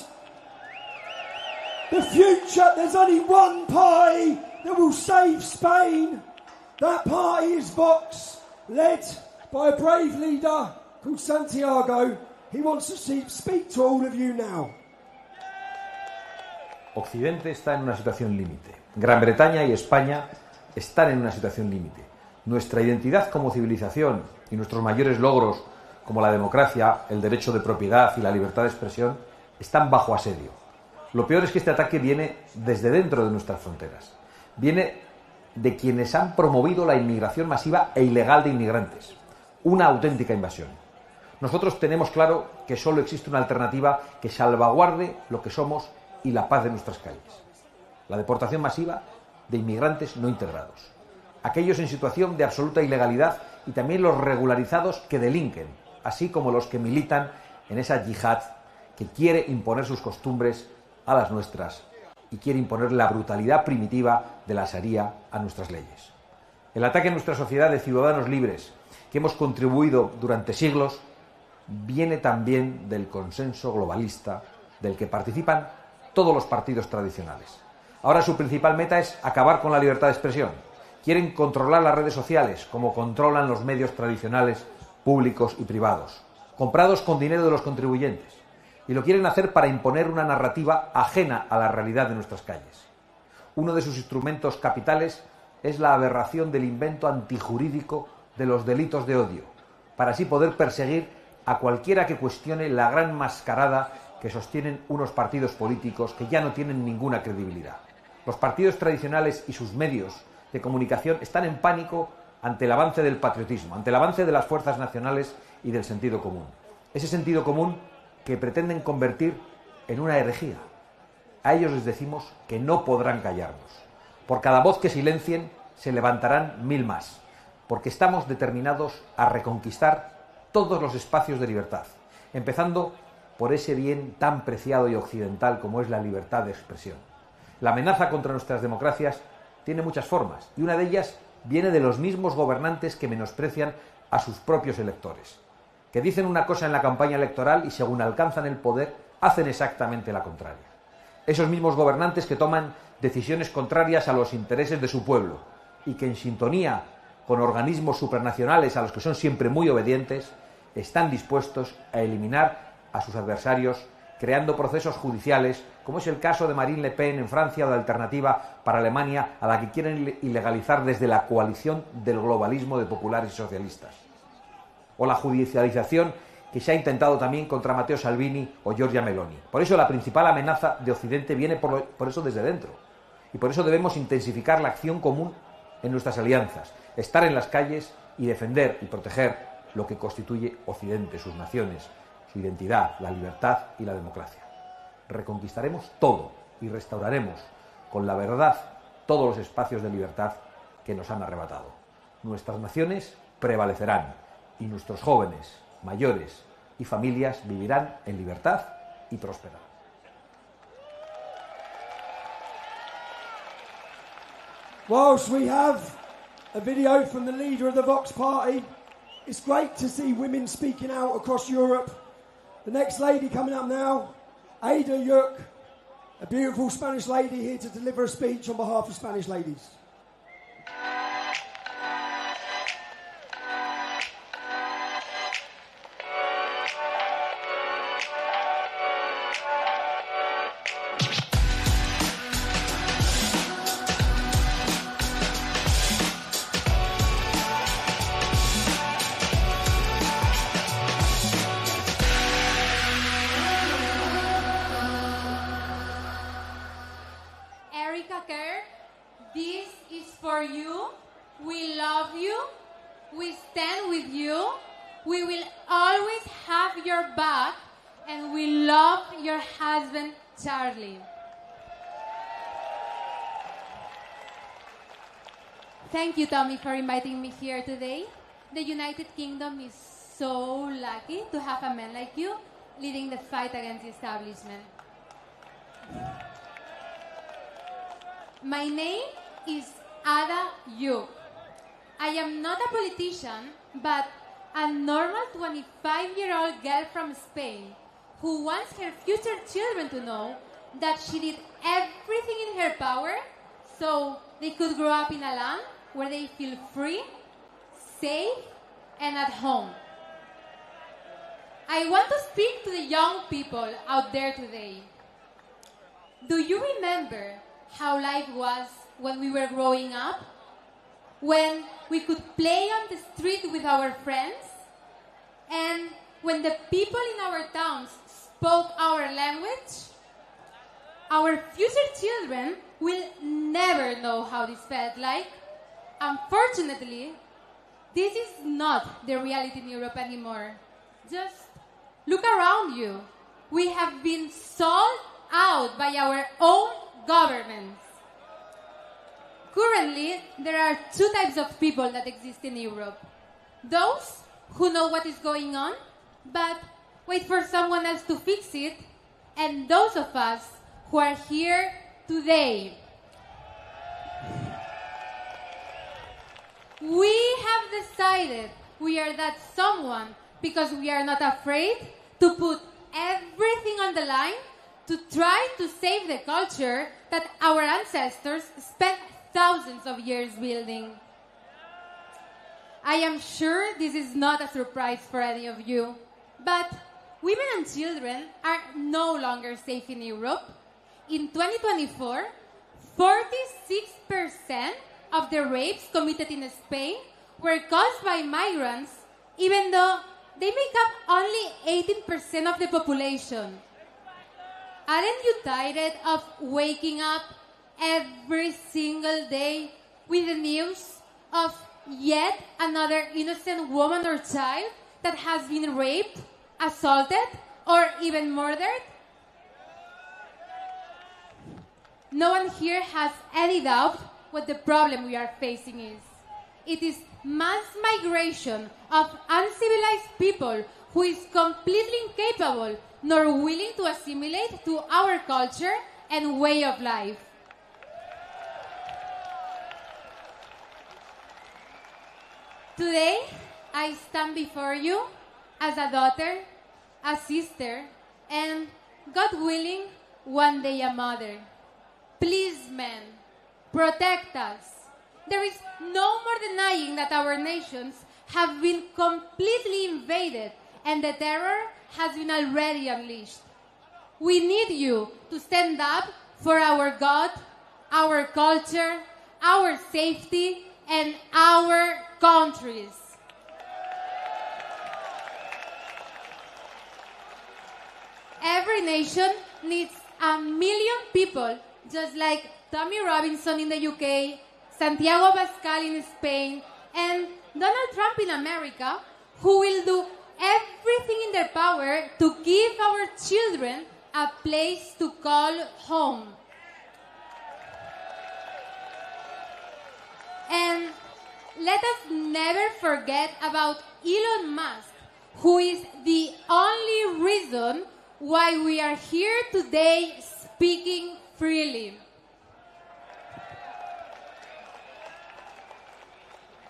The future, there's only one party that will save Spain. That party is Vox, led by a brave leader called Santiago. He wants to speak to all of you now. Occidente está en una situación límite. Gran Bretaña y España están en una situación límite. Nuestra identidad como civilización y nuestros mayores logros como la democracia, el derecho de propiedad y la libertad de expresión están bajo asedio. Lo peor es que este ataque viene desde dentro de nuestras fronteras. Viene de quienes han promovido la inmigración masiva e ilegal de inmigrantes. Una auténtica invasión. Nosotros tenemos claro que solo existe una alternativa que salvaguarde lo que somos y la paz de nuestras calles. La deportación masiva de inmigrantes no integrados. Aquellos en situación de absoluta ilegalidad y también los regularizados que delinquen, así como los que militan en esa yihad que quiere imponer sus costumbres a las nuestras y quiere imponer la brutalidad primitiva de la Sharia a nuestras leyes. El ataque a nuestra sociedad de ciudadanos libres que hemos contribuido durante siglos viene también del consenso globalista del que participan todos los partidos tradicionales. Ahora su principal meta es acabar con la libertad de expresión. Quieren controlar las redes sociales como controlan los medios tradicionales, públicos y privados, comprados con dinero de los contribuyentes. Y lo quieren hacer para imponer una narrativa ajena a la realidad de nuestras calles. Uno de sus instrumentos capitales es la aberración del invento antijurídico de los delitos de odio, para así poder perseguir a cualquiera que cuestione la gran mascarada que sostienen unos partidos políticos que ya no tienen ninguna credibilidad. Los partidos tradicionales y sus medios de comunicación están en pánico ante el avance del patriotismo, ante el avance de las fuerzas nacionales y del sentido común. Ese sentido común que pretenden convertir en una herejía. A ellos les decimos que no podrán callarnos. Por cada voz que silencien, se levantarán 1000 más, porque estamos determinados a reconquistar todos los espacios de libertad, empezando por ese bien tan preciado y occidental como es la libertad de expresión. La amenaza contra nuestras democracias tiene muchas formas, y una de ellas viene de los mismos gobernantes que menosprecian a sus propios electores, que dicen una cosa en la campaña electoral y según alcanzan el poder, hacen exactamente la contraria. Esos mismos gobernantes que toman decisiones contrarias a los intereses de su pueblo y que en sintonía con organismos supranacionales a los que son siempre muy obedientes, están dispuestos a eliminar a sus adversarios creando procesos judiciales, como es el caso de Marine Le Pen en Francia o de Alternativa para Alemania, a la que quieren ilegalizar desde la coalición del globalismo de populares y socialistas. O la judicialización que se ha intentado también contra Matteo Salvini o Giorgia Meloni. Por eso la principal amenaza de Occidente viene por eso desde dentro. Y por eso debemos intensificar la acción común en nuestras alianzas, estar en las calles y defender y proteger lo que constituye Occidente, sus naciones, su identidad, la libertad y la democracia. Reconquistaremos todo y restauraremos con la verdad todos los espacios de libertad que nos han arrebatado. Nuestras naciones prevalecerán y nuestros jóvenes, mayores y familias vivirán en libertad y prosperarán. Whilst we have a video from the leader of the Vox Party, it's great to see women speaking out across Europe. The next lady coming up now, Ada Yuk, a beautiful Spanish lady here to deliver a speech on behalf of Spanish ladies. This is for you. We love you. We stand with you. We will always have your back. And we love your husband, Charlie. Thank you, Tommy, for inviting me here today. The United Kingdom is so lucky to have a man like you leading the fight against the establishment. My name is Ada Yuk. I am not a politician, but a normal 25-year-old girl from Spain who wants her future children to know that she did everything in her power so they could grow up in a land where they feel free, safe, and at home. I want to speak to the young people out there today. Do you remember how life was when we were growing up? When we could play on the street with our friends? And when the people in our towns spoke our language? Our future children will never know how this felt like. Unfortunately, this is not the reality in Europe anymore. Just look around you. We have been sold out by our own governments. Currently, there are two types of people that exist in Europe. Those who know what is going on, but wait for someone else to fix it, and those of us who are here today. We have decided we are that someone because we are not afraid to put everything on the line to try to save the culture that our ancestors spent thousands of years building. I am sure this is not a surprise for any of you, but women and children are no longer safe in Europe. In 2024, 46% of the rapes committed in Spain were caused by migrants, even though they make up only 18% of the population. Aren't you tired of waking up every single day with the news of yet another innocent woman or child that has been raped, assaulted, or even murdered? No one here has any doubt what the problem we are facing is. It is mass migration of uncivilized people who is completely incapable nor willing to assimilate to our culture and way of life. Today, I stand before you as a daughter, a sister, and, God willing, one day a mother. Please, men, protect us. There is no more denying that our nations have been completely invaded and the terror has been already unleashed. We need you to stand up for our God, our culture, our safety, and our countries. Every nation needs 1 million people, just like Tommy Robinson in the UK, Santiago Pascal in Spain, and Donald Trump in America, who will do everything in their power to give our children a place to call home. And let us never forget about Elon Musk, who is the only reason why we are here today speaking freely.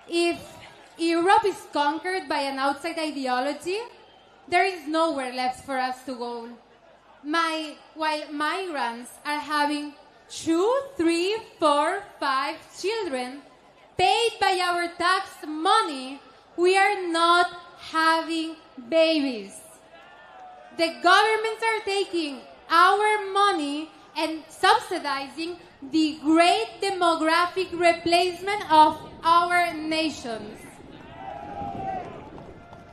If Europe is conquered by an outside ideology, there is nowhere left for us to go. While migrants are having 2, 3, 4, 5 children paid by our tax money, we are not having babies. The governments are taking our money and subsidizing the great demographic replacement of our nations.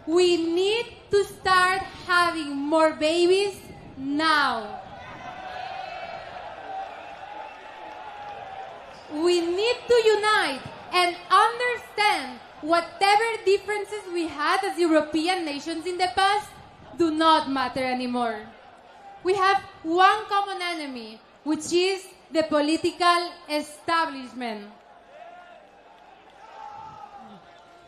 We need to start having more babies now. We need to unite and understand whatever differences we had as European nations in the past do not matter anymore. We have one common enemy, which is the political establishment.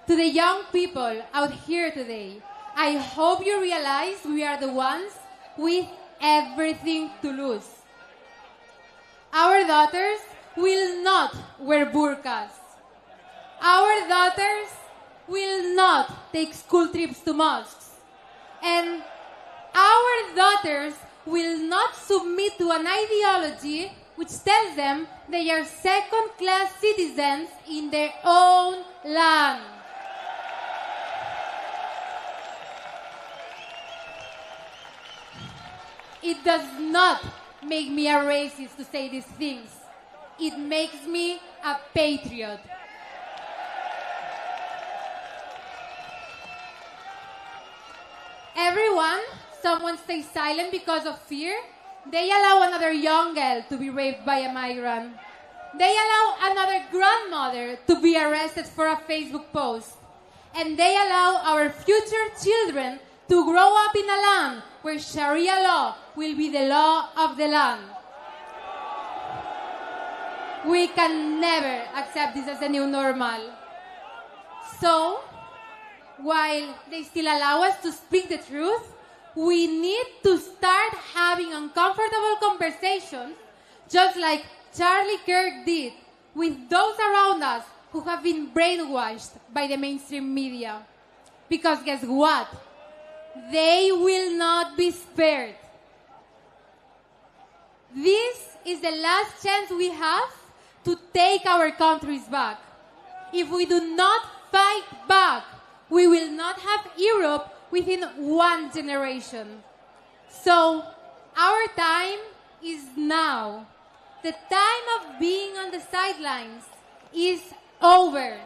To the young people out here today, I hope you realize we are the ones with everything to lose. Our daughters will not wear burqas. Our daughters will not take school trips to mosques. And our daughters will not submit to an ideology which tells them they are second-class citizens in their own land. It does not make me a racist to say these things. It makes me a patriot. Someone stays silent because of fear, they allow another young girl to be raped by a migrant. They allow another grandmother to be arrested for a Facebook post. And they allow our future children to grow up in a land where Sharia law will be the law of the land. We can never accept this as the new normal. So, while they still allow us to speak the truth, we need to start having uncomfortable conversations, just like Charlie Kirk did, with those around us who have been brainwashed by the mainstream media. Because guess what? They will not be spared. This is the last chance we have to take our countries back. If we do not fight back, we will not have Europe within one generation. So, our time is now. The time of being on the sidelines is over.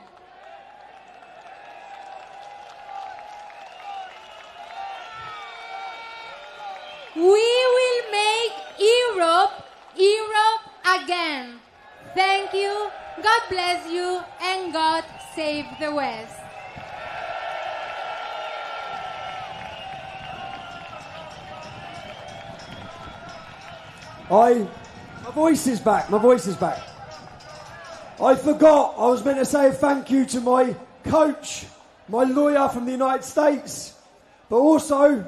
We will make Europe again. Thank you, God bless you, and God save the West. My voice is back. I forgot I was meant to say thank you to my coach, my lawyer from the United States, but also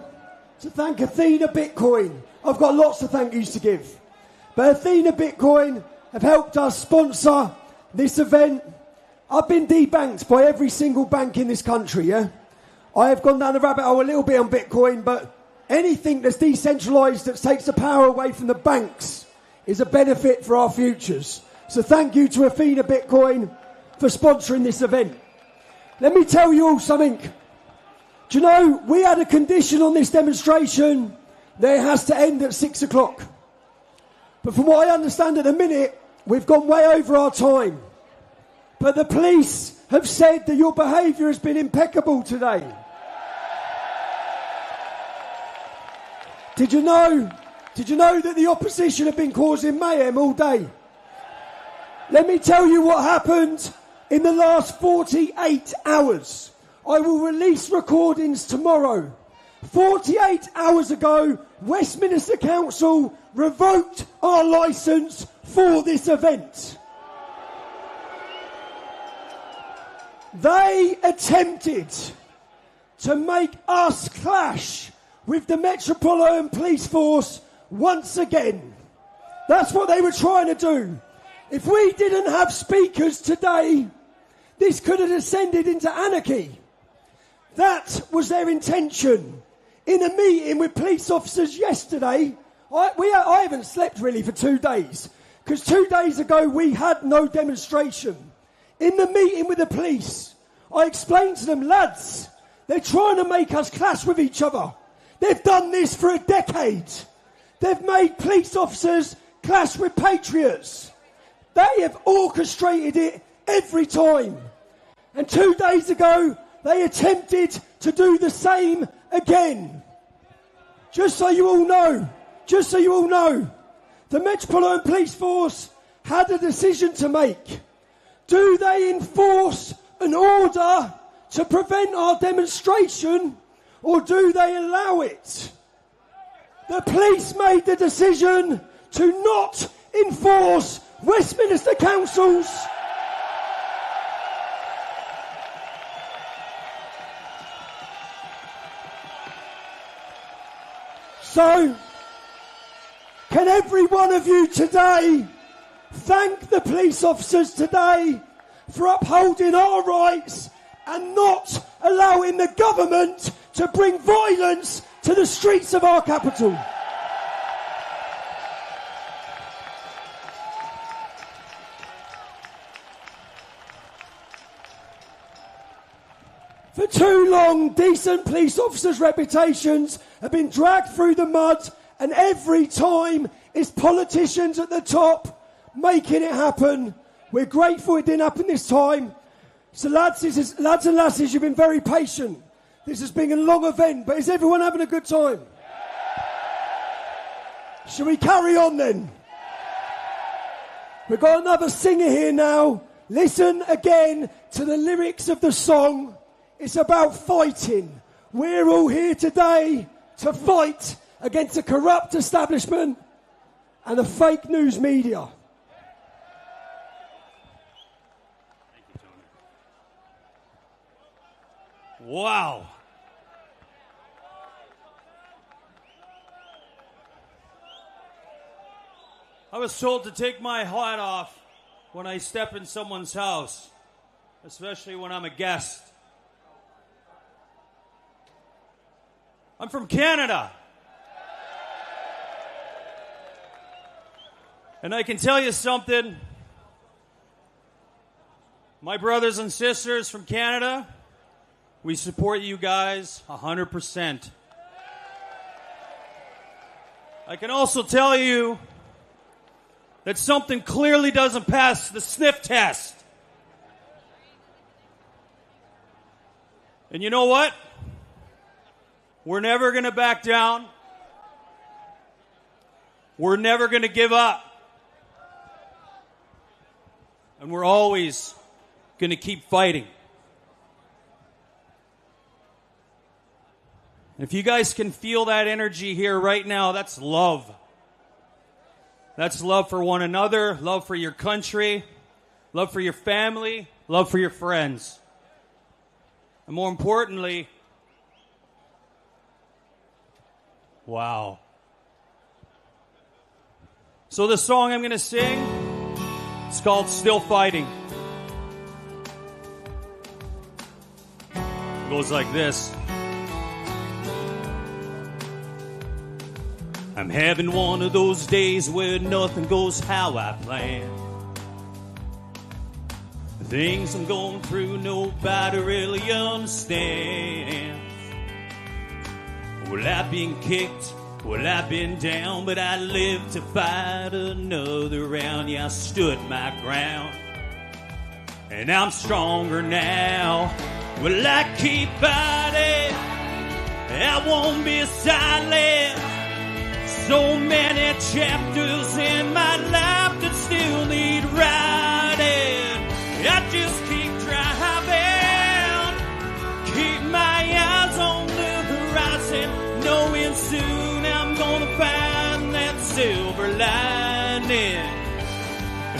to thank Athena Bitcoin. I've got lots of thank yous to give. But Athena Bitcoin have helped us sponsor this event. I've been debanked by every single bank in this country, yeah? I have gone down the rabbit hole a little bit on Bitcoin, but anything that's decentralized that takes the power away from the banks is a benefit for our futures. So thank you to Athena Bitcoin for sponsoring this event. Let me tell you all something. Do you know, we had a condition on this demonstration that it has to end at 6 o'clock. But from what I understand at the minute, we've gone way over our time. But the police have said that your behaviour has been impeccable today. Did you know that the opposition have been causing mayhem all day? Let me tell you what happened in the last 48 hours. I will release recordings tomorrow. 48 hours ago, Westminster Council revoked our licence for this event. They attempted to make us clash with the Metropolitan Police Force once again. That's what they were trying to do. If we didn't have speakers today, this could have descended into anarchy. That was their intention. In a meeting with police officers yesterday, I haven't slept really for 2 days, because 2 days ago we had no demonstration. In the meeting with the police, I explained to them, lads, they're trying to make us clash with each other. They've done this for a decade. They've made police officers clash with patriots. They have orchestrated it every time. And 2 days ago, they attempted to do the same again. Just so you all know, the Metropolitan Police Force had a decision to make. Do they enforce an order to prevent our demonstration, or do they allow it? The police made the decision to not enforce Westminster Council's So, can every one of you today thank the police officers today for upholding our rights and not allowing the government to bring violence to the streets of our capital? For too long, decent police officers' reputations have been dragged through the mud, and every time it's politicians at the top making it happen. We're grateful it didn't happen this time. So lads and lasses, you've been very patient. This has been a long event, but is everyone having a good time? Shall we carry on then? We've got another singer here now. Listen again to the lyrics of the song. It's about fighting. We're all here today to fight against a corrupt establishment and the fake news media. Wow. I was told to take my hat off when I step in someone's house, especially when I'm a guest. I'm from Canada. And I can tell you something. My brothers and sisters from Canada, we support you guys 100%. I can also tell you that something clearly doesn't pass the sniff test. And you know what? We're never going to back down. We're never going to give up. And we're always going to keep fighting. And if you guys can feel that energy here right now, that's love. That's love for one another, love for your country, love for your family, love for your friends. And more importantly, wow. So the song I'm going to sing, it's called Still Fighting. It goes like this. I'm having one of those days where nothing goes how I planned. The things I'm going through, nobody really understands. Well, I've been kicked, well, I've been down, but I lived to fight another round. Yeah, I stood my ground, and I'm stronger now. Well, I keep fighting, I won't be silent. So many chapters in my life that still need writing. I just keep driving, keep my eyes on the horizon, knowing soon I'm gonna find that silver lining.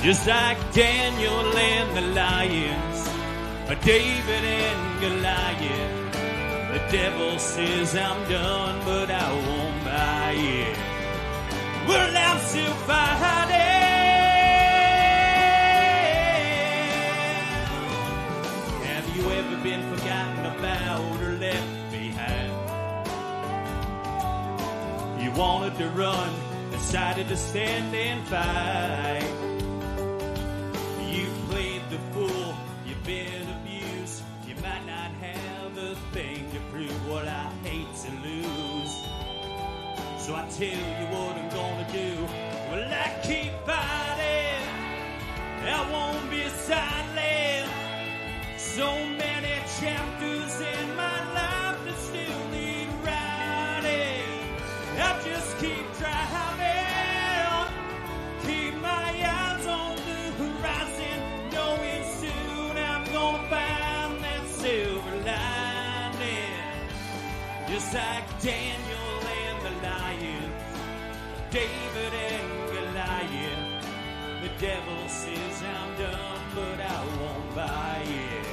Just like Daniel and the lions, David and Goliath. The devil says I'm done, but I won't buy it. Well, I'm still fighting. Have you ever been forgotten about or left behind? You wanted to run, decided to stand and fight. You played the fool, you've been abused. You might not have a thing to prove. What I hate to lose. So I tell you what I'm gonna do. Well, I keep fighting, I won't be silent. So many chapters in my life that still need writing. I just keep driving, keep my eyes on the horizon, knowing soon I'm gonna find that silver lining. Just like Daniel and the lions, David and Goliath. The devil says I'm done, but I won't buy it.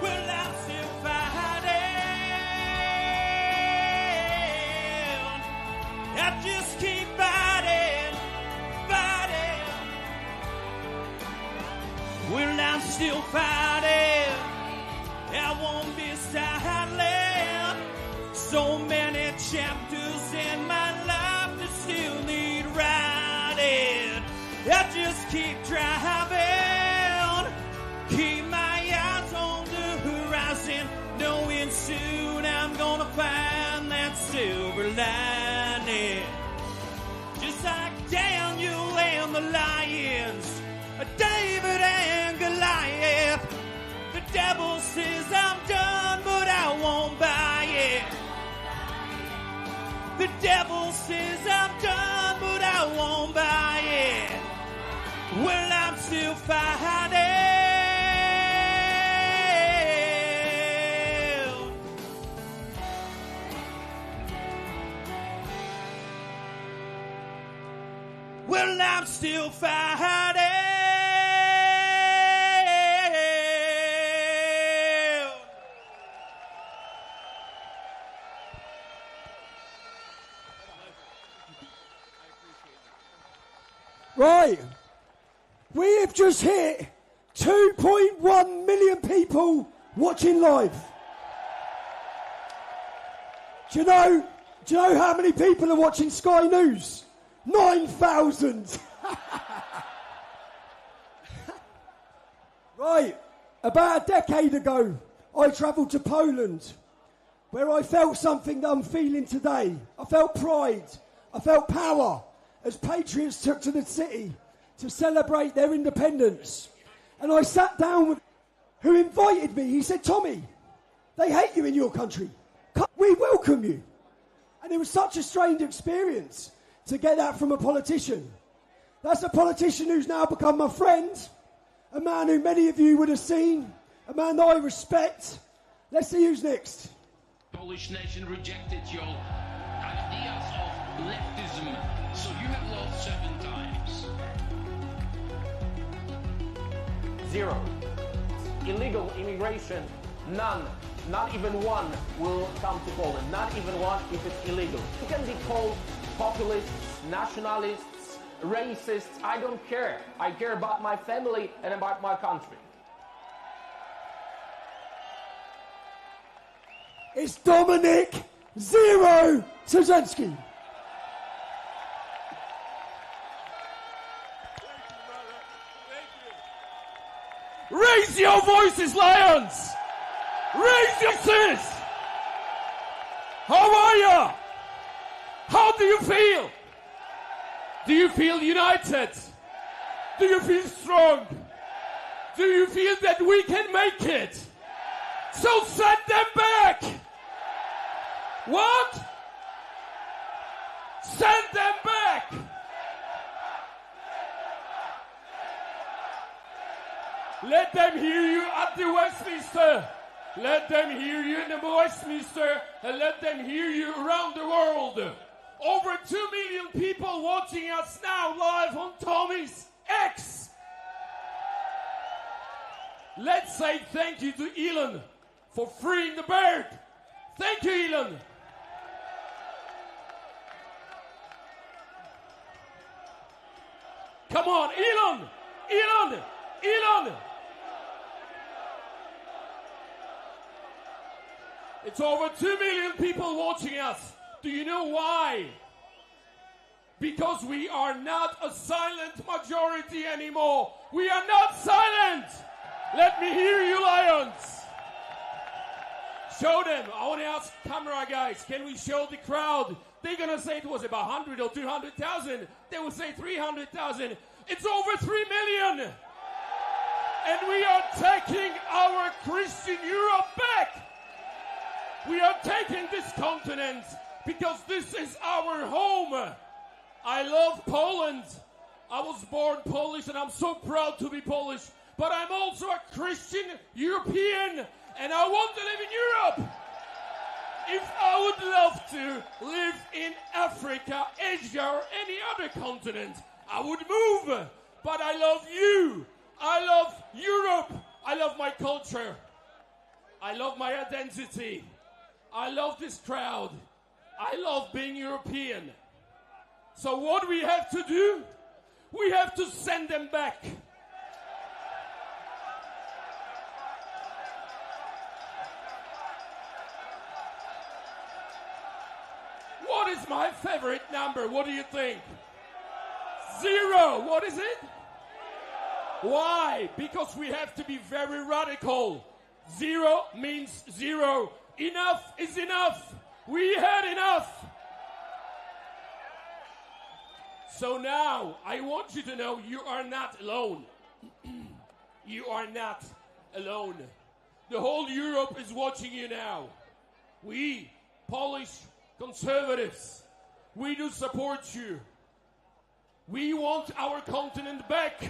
Well, I'm still fighting. I just keep fighting, fighting. Well, I'm still fighting. I won't be silent. So many chapters in my life that still need writing. I just keep driving, keep my eyes on the horizon, knowing soon I'm gonna find that silver lining. Just like Daniel and the lions, David and Goliath. The devil says I'm done, but I won't buy it. The devil says I'm done, but I won't buy it. Well, I'm still fighting. Well, I'm still fighting. Right, we have just hit 2.1 million people watching live. Do you know how many people are watching Sky News? 9,000. Right, about a decade ago, I travelled to Poland, where I felt something that I'm feeling today. I felt pride, I felt power, as patriots took to the city to celebrate their independence. And I sat down with who invited me. He said, Tommy, they hate you in your country. We welcome you. And it was such a strange experience to get that from a politician. That's a politician who's now become my friend, a man who many of you would have seen, a man that I respect. Let's see who's next. Polish nation rejected your ideas of leftism, so you have lost 7 times. 0. Illegal immigration, none. Not even one will come to Poland. Not even one if it's illegal. You can be called populists, nationalists, racists. I don't care. I care about my family and about my country. It's Dominic Zero Trzynski. Raise your voices, Lions! Raise your voices! How are you? How do you feel? Do you feel united? Do you feel strong? Do you feel that we can make it? So send them back! What? Send them back! Let them hear you at the Westminster. Let them hear you in the Westminster, and let them hear you around the world. Over 2 million people watching us now live on Tommy's X. Let's say thank you to Elon for freeing the bird. Thank you, Elon. Come on, Elon! Elon! Elon! It's over 2 million people watching us. Do you know why? Because we are not a silent majority anymore. We are not silent. Let me hear you, lions. Show them. I want to ask camera guys, can we show the crowd? They're going to say it was about 100 or 200,000. They will say 300,000. It's over 3 million. And we are taking our Christian Europe back. We are taking this continent because this is our home. I love Poland. I was born Polish and I'm so proud to be Polish. But I'm also a Christian European and I want to live in Europe. If I would love to live in Africa, Asia or any other continent, I would move. But I love you. I love Europe. I love my culture. I love my identity. I love this crowd. I love being European. So what we have to do, we have to send them back. What is my favorite number? What do you think? 0. What is it? Why? Because we have to be very radical. 0 means 0. Enough is enough. We had enough. So now, I want you to know you are not alone. You are not alone. The whole Europe is watching you now. We, Polish conservatives, we do support you. We want our continent back.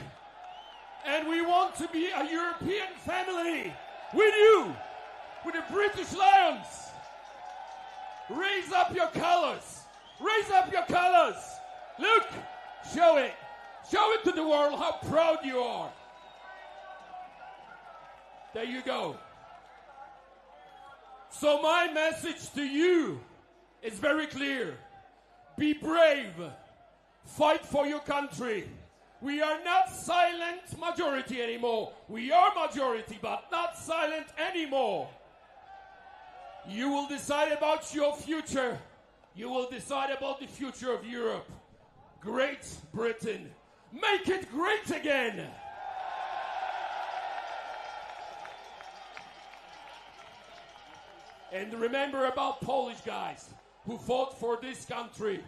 And we want to be a European family with you, with the British Lions. Raise up your colors. Raise up your colors. Look, show it. Show it to the world how proud you are. There you go. So my message to you is very clear. Be brave. Fight for your country. We are not silent majority anymore. We are majority, but not silent anymore. You will decide about your future. You will decide about the future of Europe. Great Britain. Make it great again. And remember about Polish guys who fought for this country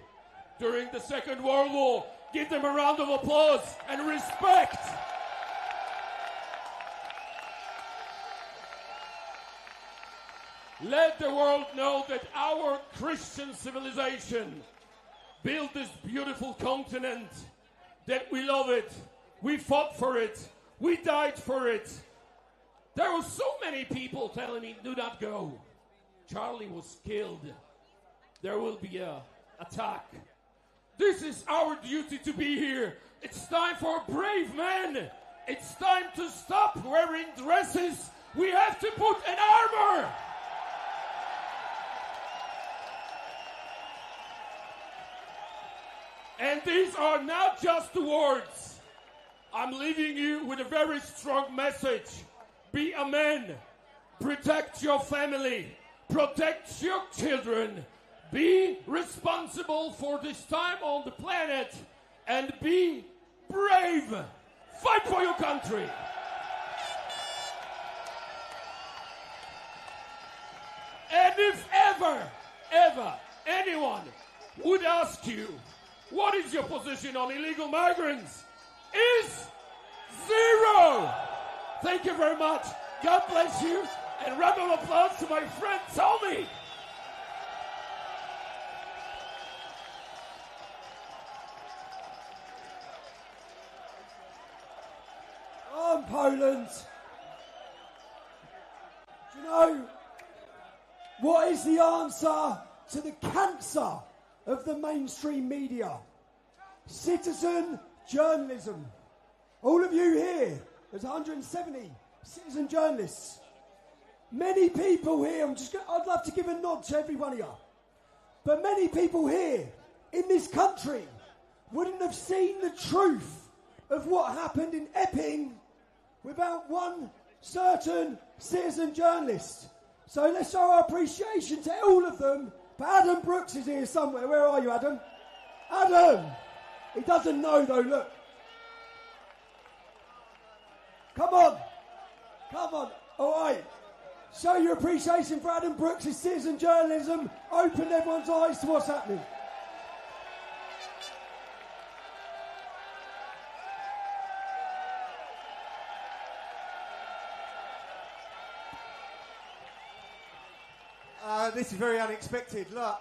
during the Second World War. Give them a round of applause and respect. Let the world know that our Christian civilization built this beautiful continent, that we love it, we fought for it, we died for it. There were so many people telling me, do not go. Charlie was killed. There will be an attack. This is our duty to be here. It's time for brave men. It's time to stop wearing dresses. We have to put an armor. And these are not just words. I'm leaving you with a very strong message. Be a man. Protect your family. Protect your children. Be responsible for this time on the planet. And be brave. Fight for your country. And if ever ever anyone would ask you, what is your position on illegal migrants, is zero. Thank you very much. God bless you. And round of applause to my friend Tommy. Poland. Do you know what is the answer to the cancer of the mainstream media? Citizen journalism. All of you here, there's 170 citizen journalists. Many people here, I'd love to give a nod to every one of you, but many people here in this country wouldn't have seen the truth of what happened in Epping without one certain citizen journalist. So let's show our appreciation to all of them. But Adam Brooks is here somewhere. Where are you, Adam? Adam! He doesn't know though, look. Come on. Come on. All right. Show your appreciation for Adam Brooks' citizen journalism. Open everyone's eyes to what's happening. This is very unexpected. Look,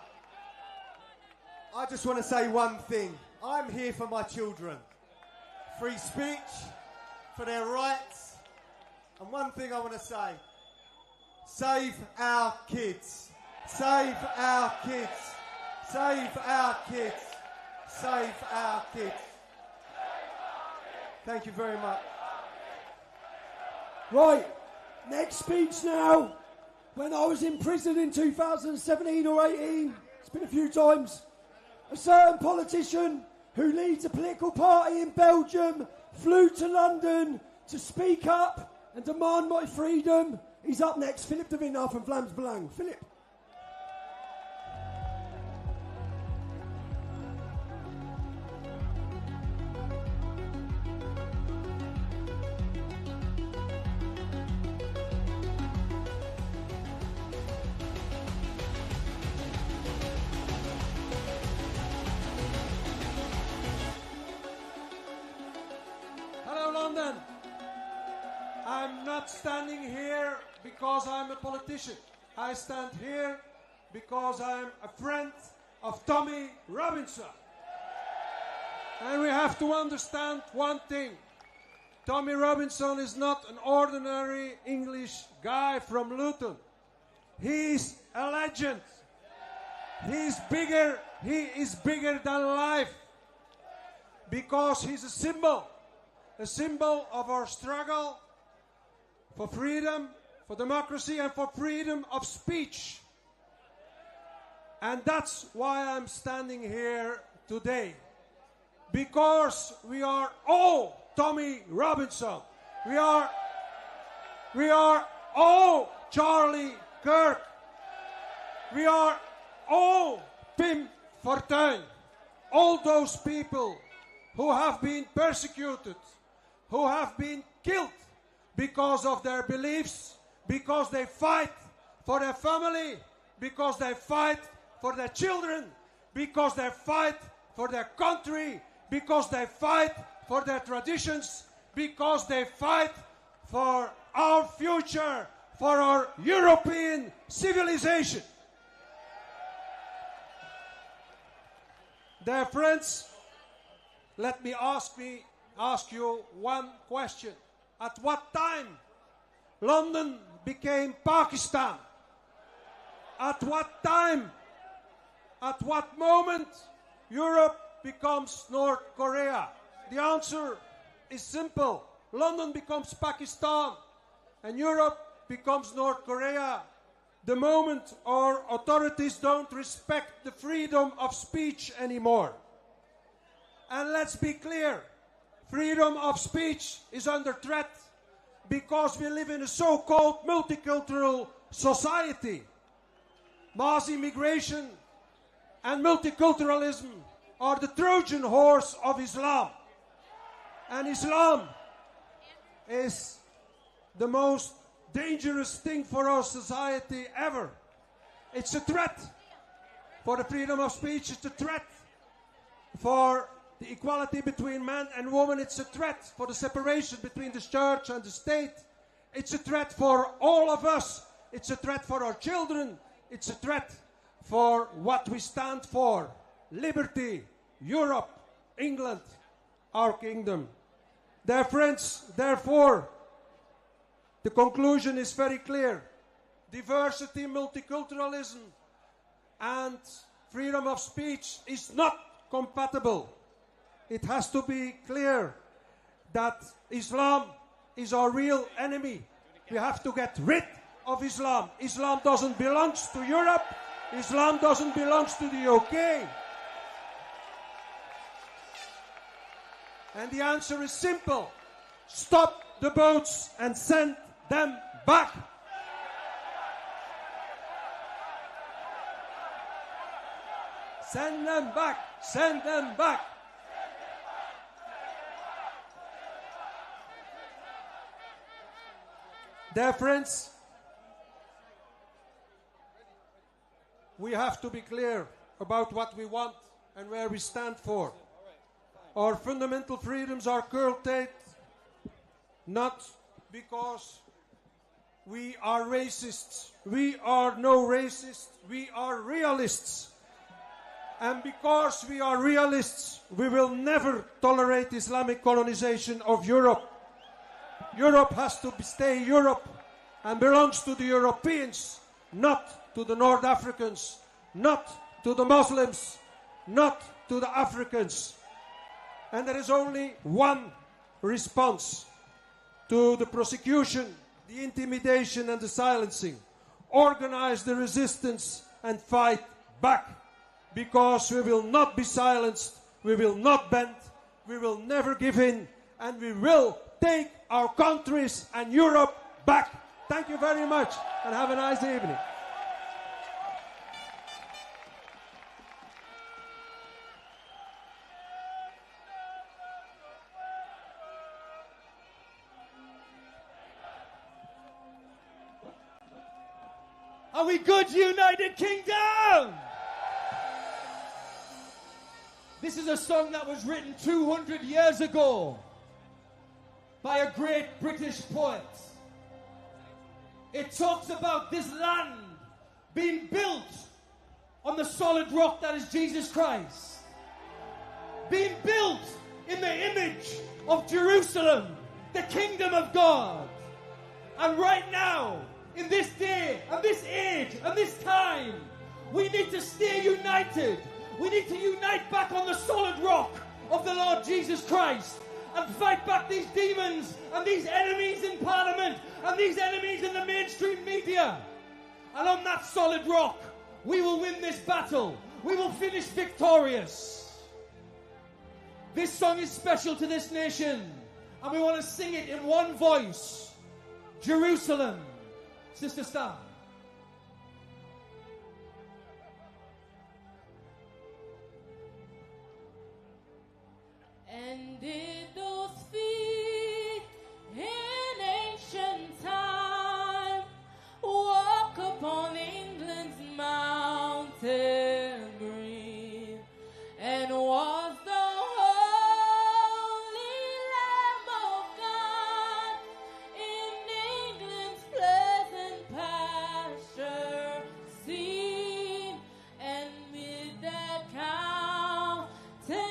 I just want to say one thing. I'm here for my children. Free speech, for their rights. And one thing I want to say. Save our kids. Save our kids. Save our kids. Save our kids. Thank you very much. Right, next speech now. When I was in prison in 2017 or 18, it's been a few times, a certain politician who leads a political party in Belgium flew to London to speak up and demand my freedom. He's up next, Philip de Winnaar from Vlaams Belang. Philip. London. I'm not standing here because I'm a politician. I stand here because I'm a friend of Tommy Robinson. And we have to understand one thing. Tommy Robinson is not an ordinary English guy from Luton. He's a legend. He is bigger than life. Because he's a symbol of our struggle for freedom, for democracy, and for freedom of speech. And that's why I'm standing here today. Because we are all Tommy Robinson. We are all Charlie Kirk. We are all Pim Fortuyn. All those people who have been persecuted, who have been killed because of their beliefs, because they fight for their family, because they fight for their children, because they fight for their country, because they fight for their traditions, because they fight for our future, for our European civilization. Dear friends, let me ask you one question. At what time London became Pakistan? At what time, at what moment Europe becomes North Korea? The answer is simple. London becomes Pakistan and Europe becomes North Korea the moment our authorities don't respect the freedom of speech anymore. And let's be clear, freedom of speech is under threat because we live in a so-called multicultural society. Mass immigration and multiculturalism are the Trojan horse of Islam. And Islam is the most dangerous thing for our society ever. It's a threat. for the freedom of speech. It's a threat for the equality between man and woman. It's a threat for the separation between the church and the state. It's a threat for all of us. It's a threat for our children. It's a threat for what we stand for. Liberty, Europe, England, our kingdom. Dear friends, therefore, the conclusion is very clear. Diversity, multiculturalism, and freedom of speech is not compatible. It has to be clear that Islam is our real enemy. We have to get rid of Islam. Islam doesn't belong to Europe. Islam doesn't belong to the UK. And the answer is simple. Stop the boats and send them back. Send them back. Send them back. Dear friends, we have to be clear about what we want and where we stand for. Our fundamental freedoms are curtailed not because we are racists. We are no racists. We are realists. And because we are realists, we will never tolerate Islamic colonization of Europe. Europe has to stay Europe and belongs to the Europeans, not to the North Africans, not to the Muslims, not to the Africans. And there is only one response to the persecution, the intimidation and the silencing. Organize the resistance and fight back, because we will not be silenced, we will not bend, we will never give in, and we will take our countries and Europe back. Thank you very much and have a nice evening. Are we good, United Kingdom? This is a song that was written 200 years ago by a great British poet. It talks about this land being built on the solid rock that is Jesus Christ. Being built in the image of Jerusalem, the kingdom of God. And right now, in this day, and this age, and this time, we need to stay united. We need to unite back on the solid rock of the Lord Jesus Christ and fight back these demons and these enemies in Parliament and these enemies in the mainstream media. And on that solid rock, we will win this battle. We will finish victorious. This song is special to this nation, and we want to sing it in one voice. Jerusalem. Sister Star. And did those feet in ancient time walk upon England's mountain green? And was the holy Lamb of God in England's pleasant pasture seen? And with that countenance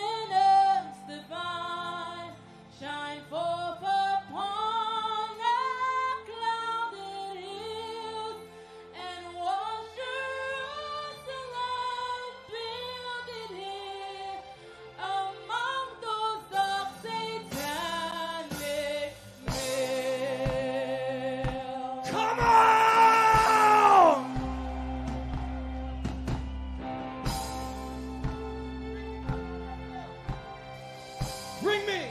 divine shine forth upon the clouded hills? And was Jerusalem builded here among those dark satanic mills? Come on! Bring me!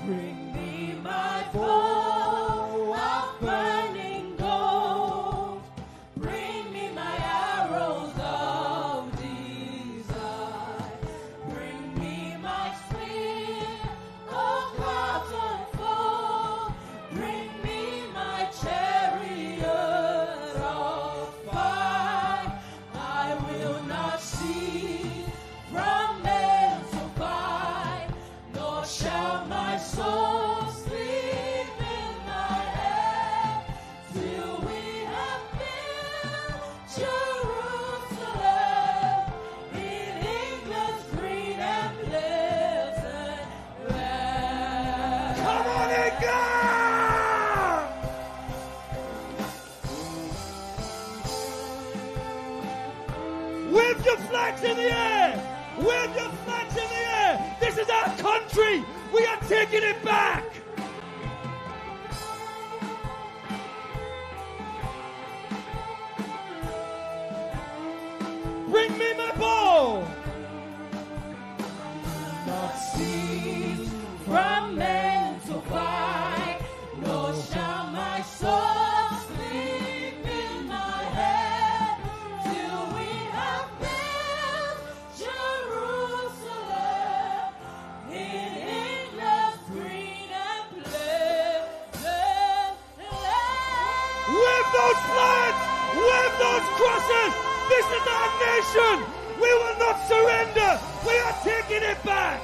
Bring me my bow of burning gold. Bring me my arrows of desire. Bring me my spear of clouds unfold. Bring me my chariot of fire. I will shall my soul sleep in my head till we have built Jerusalem in England's green and pleasant land. Come on, England! Wave your flags in the air! Wave your flags in the air! This is our country! We are taking it back! Bring me my ball! Not cease from men to fight, nor shall my soul sleep in my head till we have built Jerusalem in England's green and pleasant land. Wave those flags! Wave those crosses! This is our nation! We will not surrender! We are taking it back!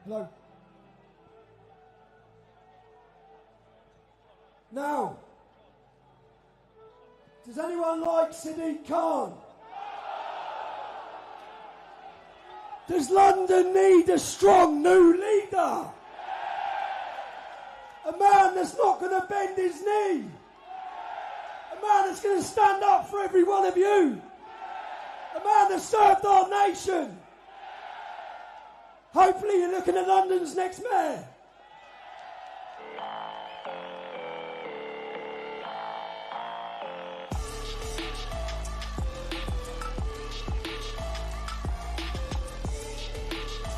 Hello. Now, does anyone like Sadiq Khan? Does London need a strong new leader? A man that's not going to bend his knee. A man that's going to stand up for every one of you. A man that served our nation. Hopefully you're looking at London's next mayor.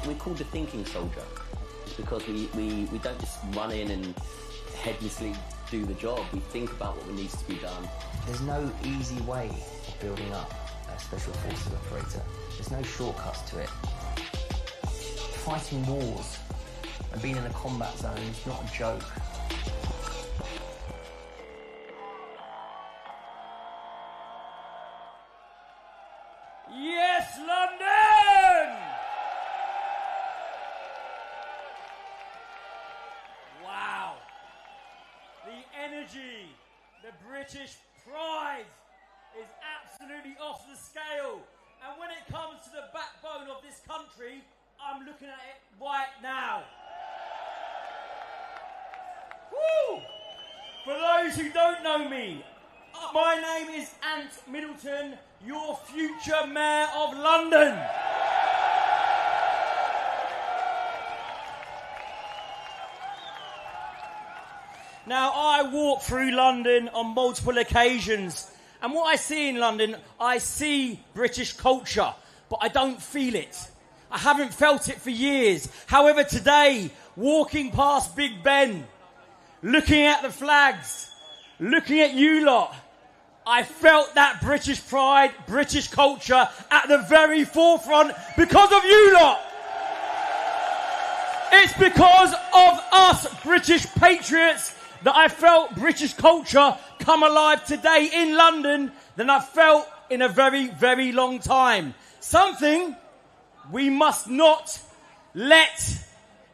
We're called the thinking soldier. It's because we don't just run in and headlessly do the job. We think about what needs to be done. There's no easy way of building up a special forces operator. There's no shortcuts to it. Fighting wars and being in a combat zone is not a joke. Yes, London! Wow. The energy, the British pride is absolutely off the scale. And when it comes to the backbone of this country, I'm looking at it right now. Woo! For those who don't know me, my name is Ant Middleton, your future Mayor of London. Now, I walk through London on multiple occasions, and what I see in London, I see British culture, but I don't feel it. I haven't felt it for years. However, today, walking past Big Ben, looking at the flags, looking at you lot, I felt that British pride, British culture at the very forefront because of you lot. It's because of us British patriots that I felt British culture come alive today in London than I've felt in a very, very long time. Something we must not let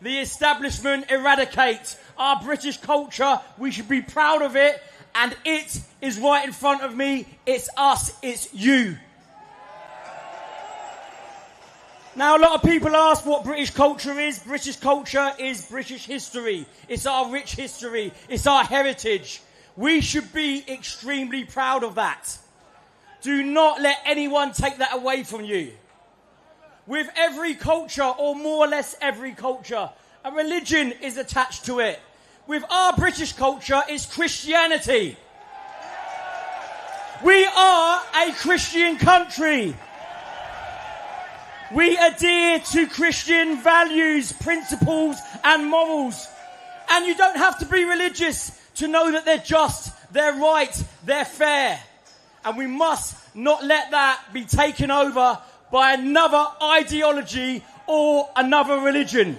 the establishment eradicate. Our British culture, we should be proud of it, and it is right in front of me. It's us, it's you. Now, a lot of people ask what British culture is. British culture is British history. It's our rich history. It's our heritage. We should be extremely proud of that. Do not let anyone take that away from you. With every culture, or more or less every culture, a religion is attached to it. With our British culture, it's Christianity. We are a Christian country. We adhere to Christian values, principles, and morals. And you don't have to be religious to know that they're just, they're right, they're fair. And we must not let that be taken over by another ideology or another religion.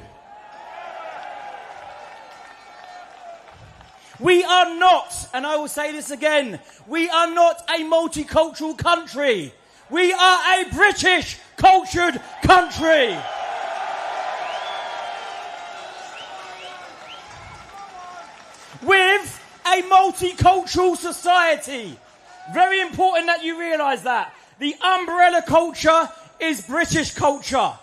We are not, and I will say this again, we are not a multicultural country. We are a British cultured country. With a multicultural society. Very important that you realise that. The umbrella culture is British culture.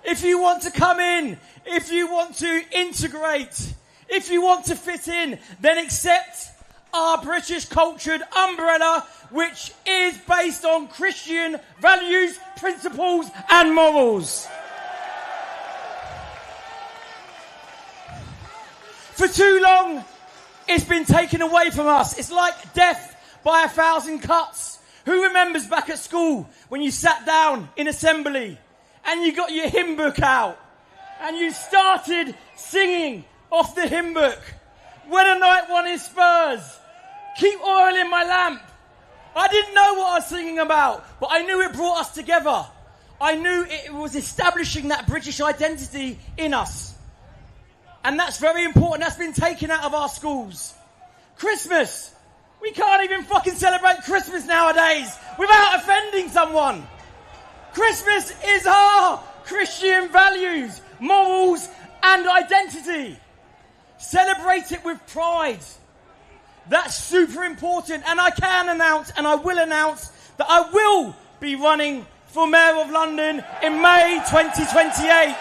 If you want to come in, if you want to integrate, if you want to fit in, then accept our British cultured umbrella, which is based on Christian values, principles and morals. For too long, it's been taken away from us. It's like death by 1,000 cuts. Who remembers back at school when you sat down in assembly and you got your hymn book out and you started singing off the hymn book? When a night won his spurs, keep oil in my lamp. I didn't know what I was singing about, but I knew it brought us together. I knew it was establishing that British identity in us. And that's very important. That's been taken out of our schools. Christmas. We can't even fucking celebrate Christmas nowadays without offending someone. Christmas is our Christian values, morals and identity. Celebrate it with pride. That's super important. And I can announce, and I will announce, that I will be running for Mayor of London in May 2028.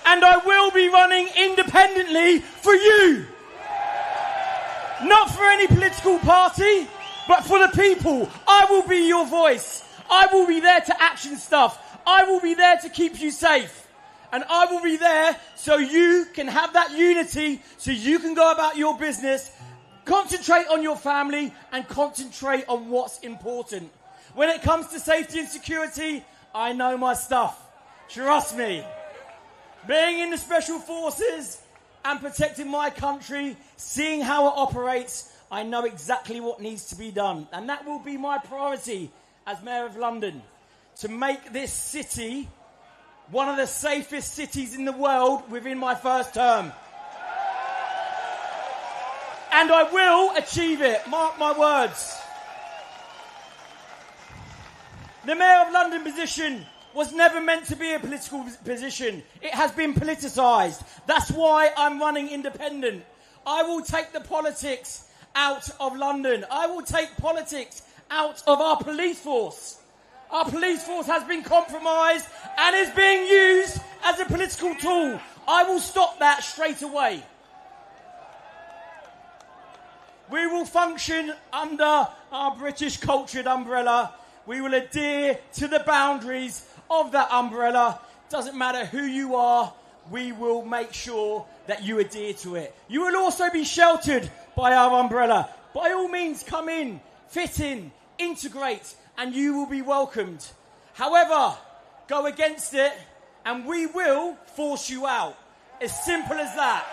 And I will be running independently for you. Not for any political party, but for the people. I will be your voice. I will be there to action stuff. I will be there to keep you safe. And I will be there so you can have that unity, so you can go about your business, concentrate on your family, and concentrate on what's important. When it comes to safety and security, I know my stuff. Trust me. Being in the Special Forces and protecting my country, seeing how it operates, I know exactly what needs to be done. And that will be my priority as Mayor of London, to make this city one of the safest cities in the world within my first term. And I will achieve it, mark my words. The Mayor of London position was never meant to be a political position. It has been politicised. That's why I'm running independent. I will take the politics out of London. I will take politics out of our police force. Our police force has been compromised and is being used as a political tool. I will stop that straight away. We will function under our British cultured umbrella. We will adhere to the boundaries of that umbrella. Doesn't matter who you are, we will make sure that you adhere to it. You will also be sheltered by our umbrella. By all means, come in, fit in, integrate, and you will be welcomed. However, go against it and we will force you out. As simple as that.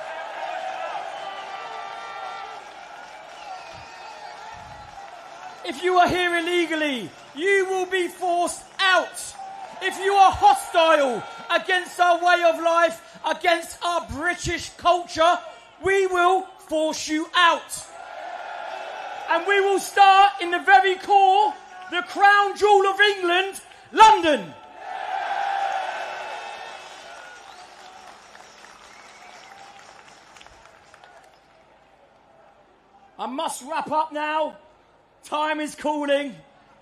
If you are here illegally, you will be forced out. If you are hostile against our way of life, against our British culture, we will force you out. And we will start in the very core, the crown jewel of England, London. I must wrap up now. Time is calling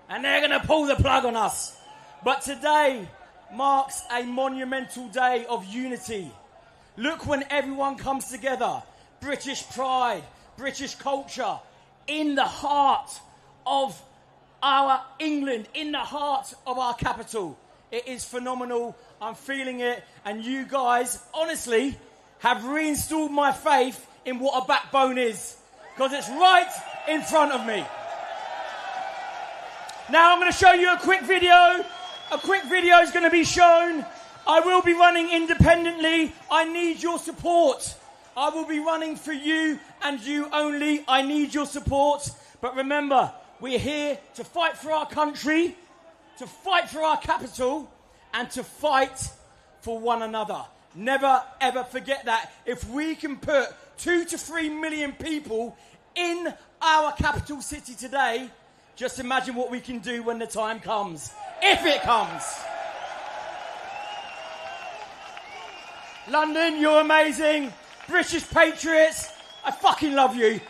and they're going to pull the plug on us. But today marks a monumental day of unity. Look when everyone comes together. British pride, British culture, in the heart of our England, in the heart of our capital. It is phenomenal. I'm feeling it. And you guys, honestly, have reinstalled my faith in what a backbone is. Because it's right in front of me. Now I'm going to show you a quick video. A quick video is going to be shown I will be running independently. I need your support. I will be running for you and you only. I need your support. But remember, we're here to fight for our country, to fight for our capital, and to fight for one another. Never, ever forget that. If we can put 2 to 3 million people in our capital city today, just imagine what we can do when the time comes. If it comes. London, you're amazing. British patriots, I fucking love you.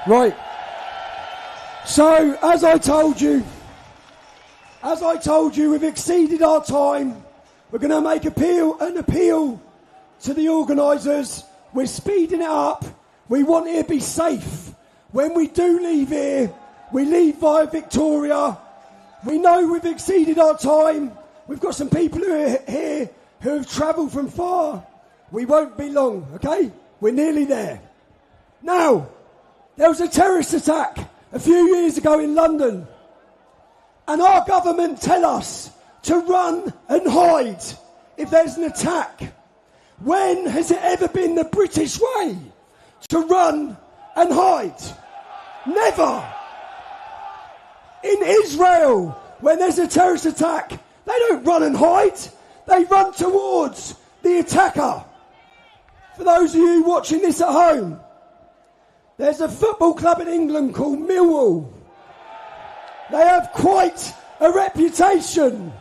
Right. So, as I told you, we've exceeded our time. We're going to make an appeal to the organisers. We're speeding it up. We want it to be safe. When we do leave here, we leave via Victoria. We know we've exceeded our time. We've got some people who are here who have travelled from far. We won't be long, okay? We're nearly there. Now, there was a terrorist attack a few years ago in London, and our government tell us to run and hide if there's an attack. When has it ever been the British way to run and hide? Never. In Israel, when there's a terrorist attack, they don't run and hide. They run towards the attacker. For those of you watching this at home, there's a football club in England called Millwall. They have quite a reputation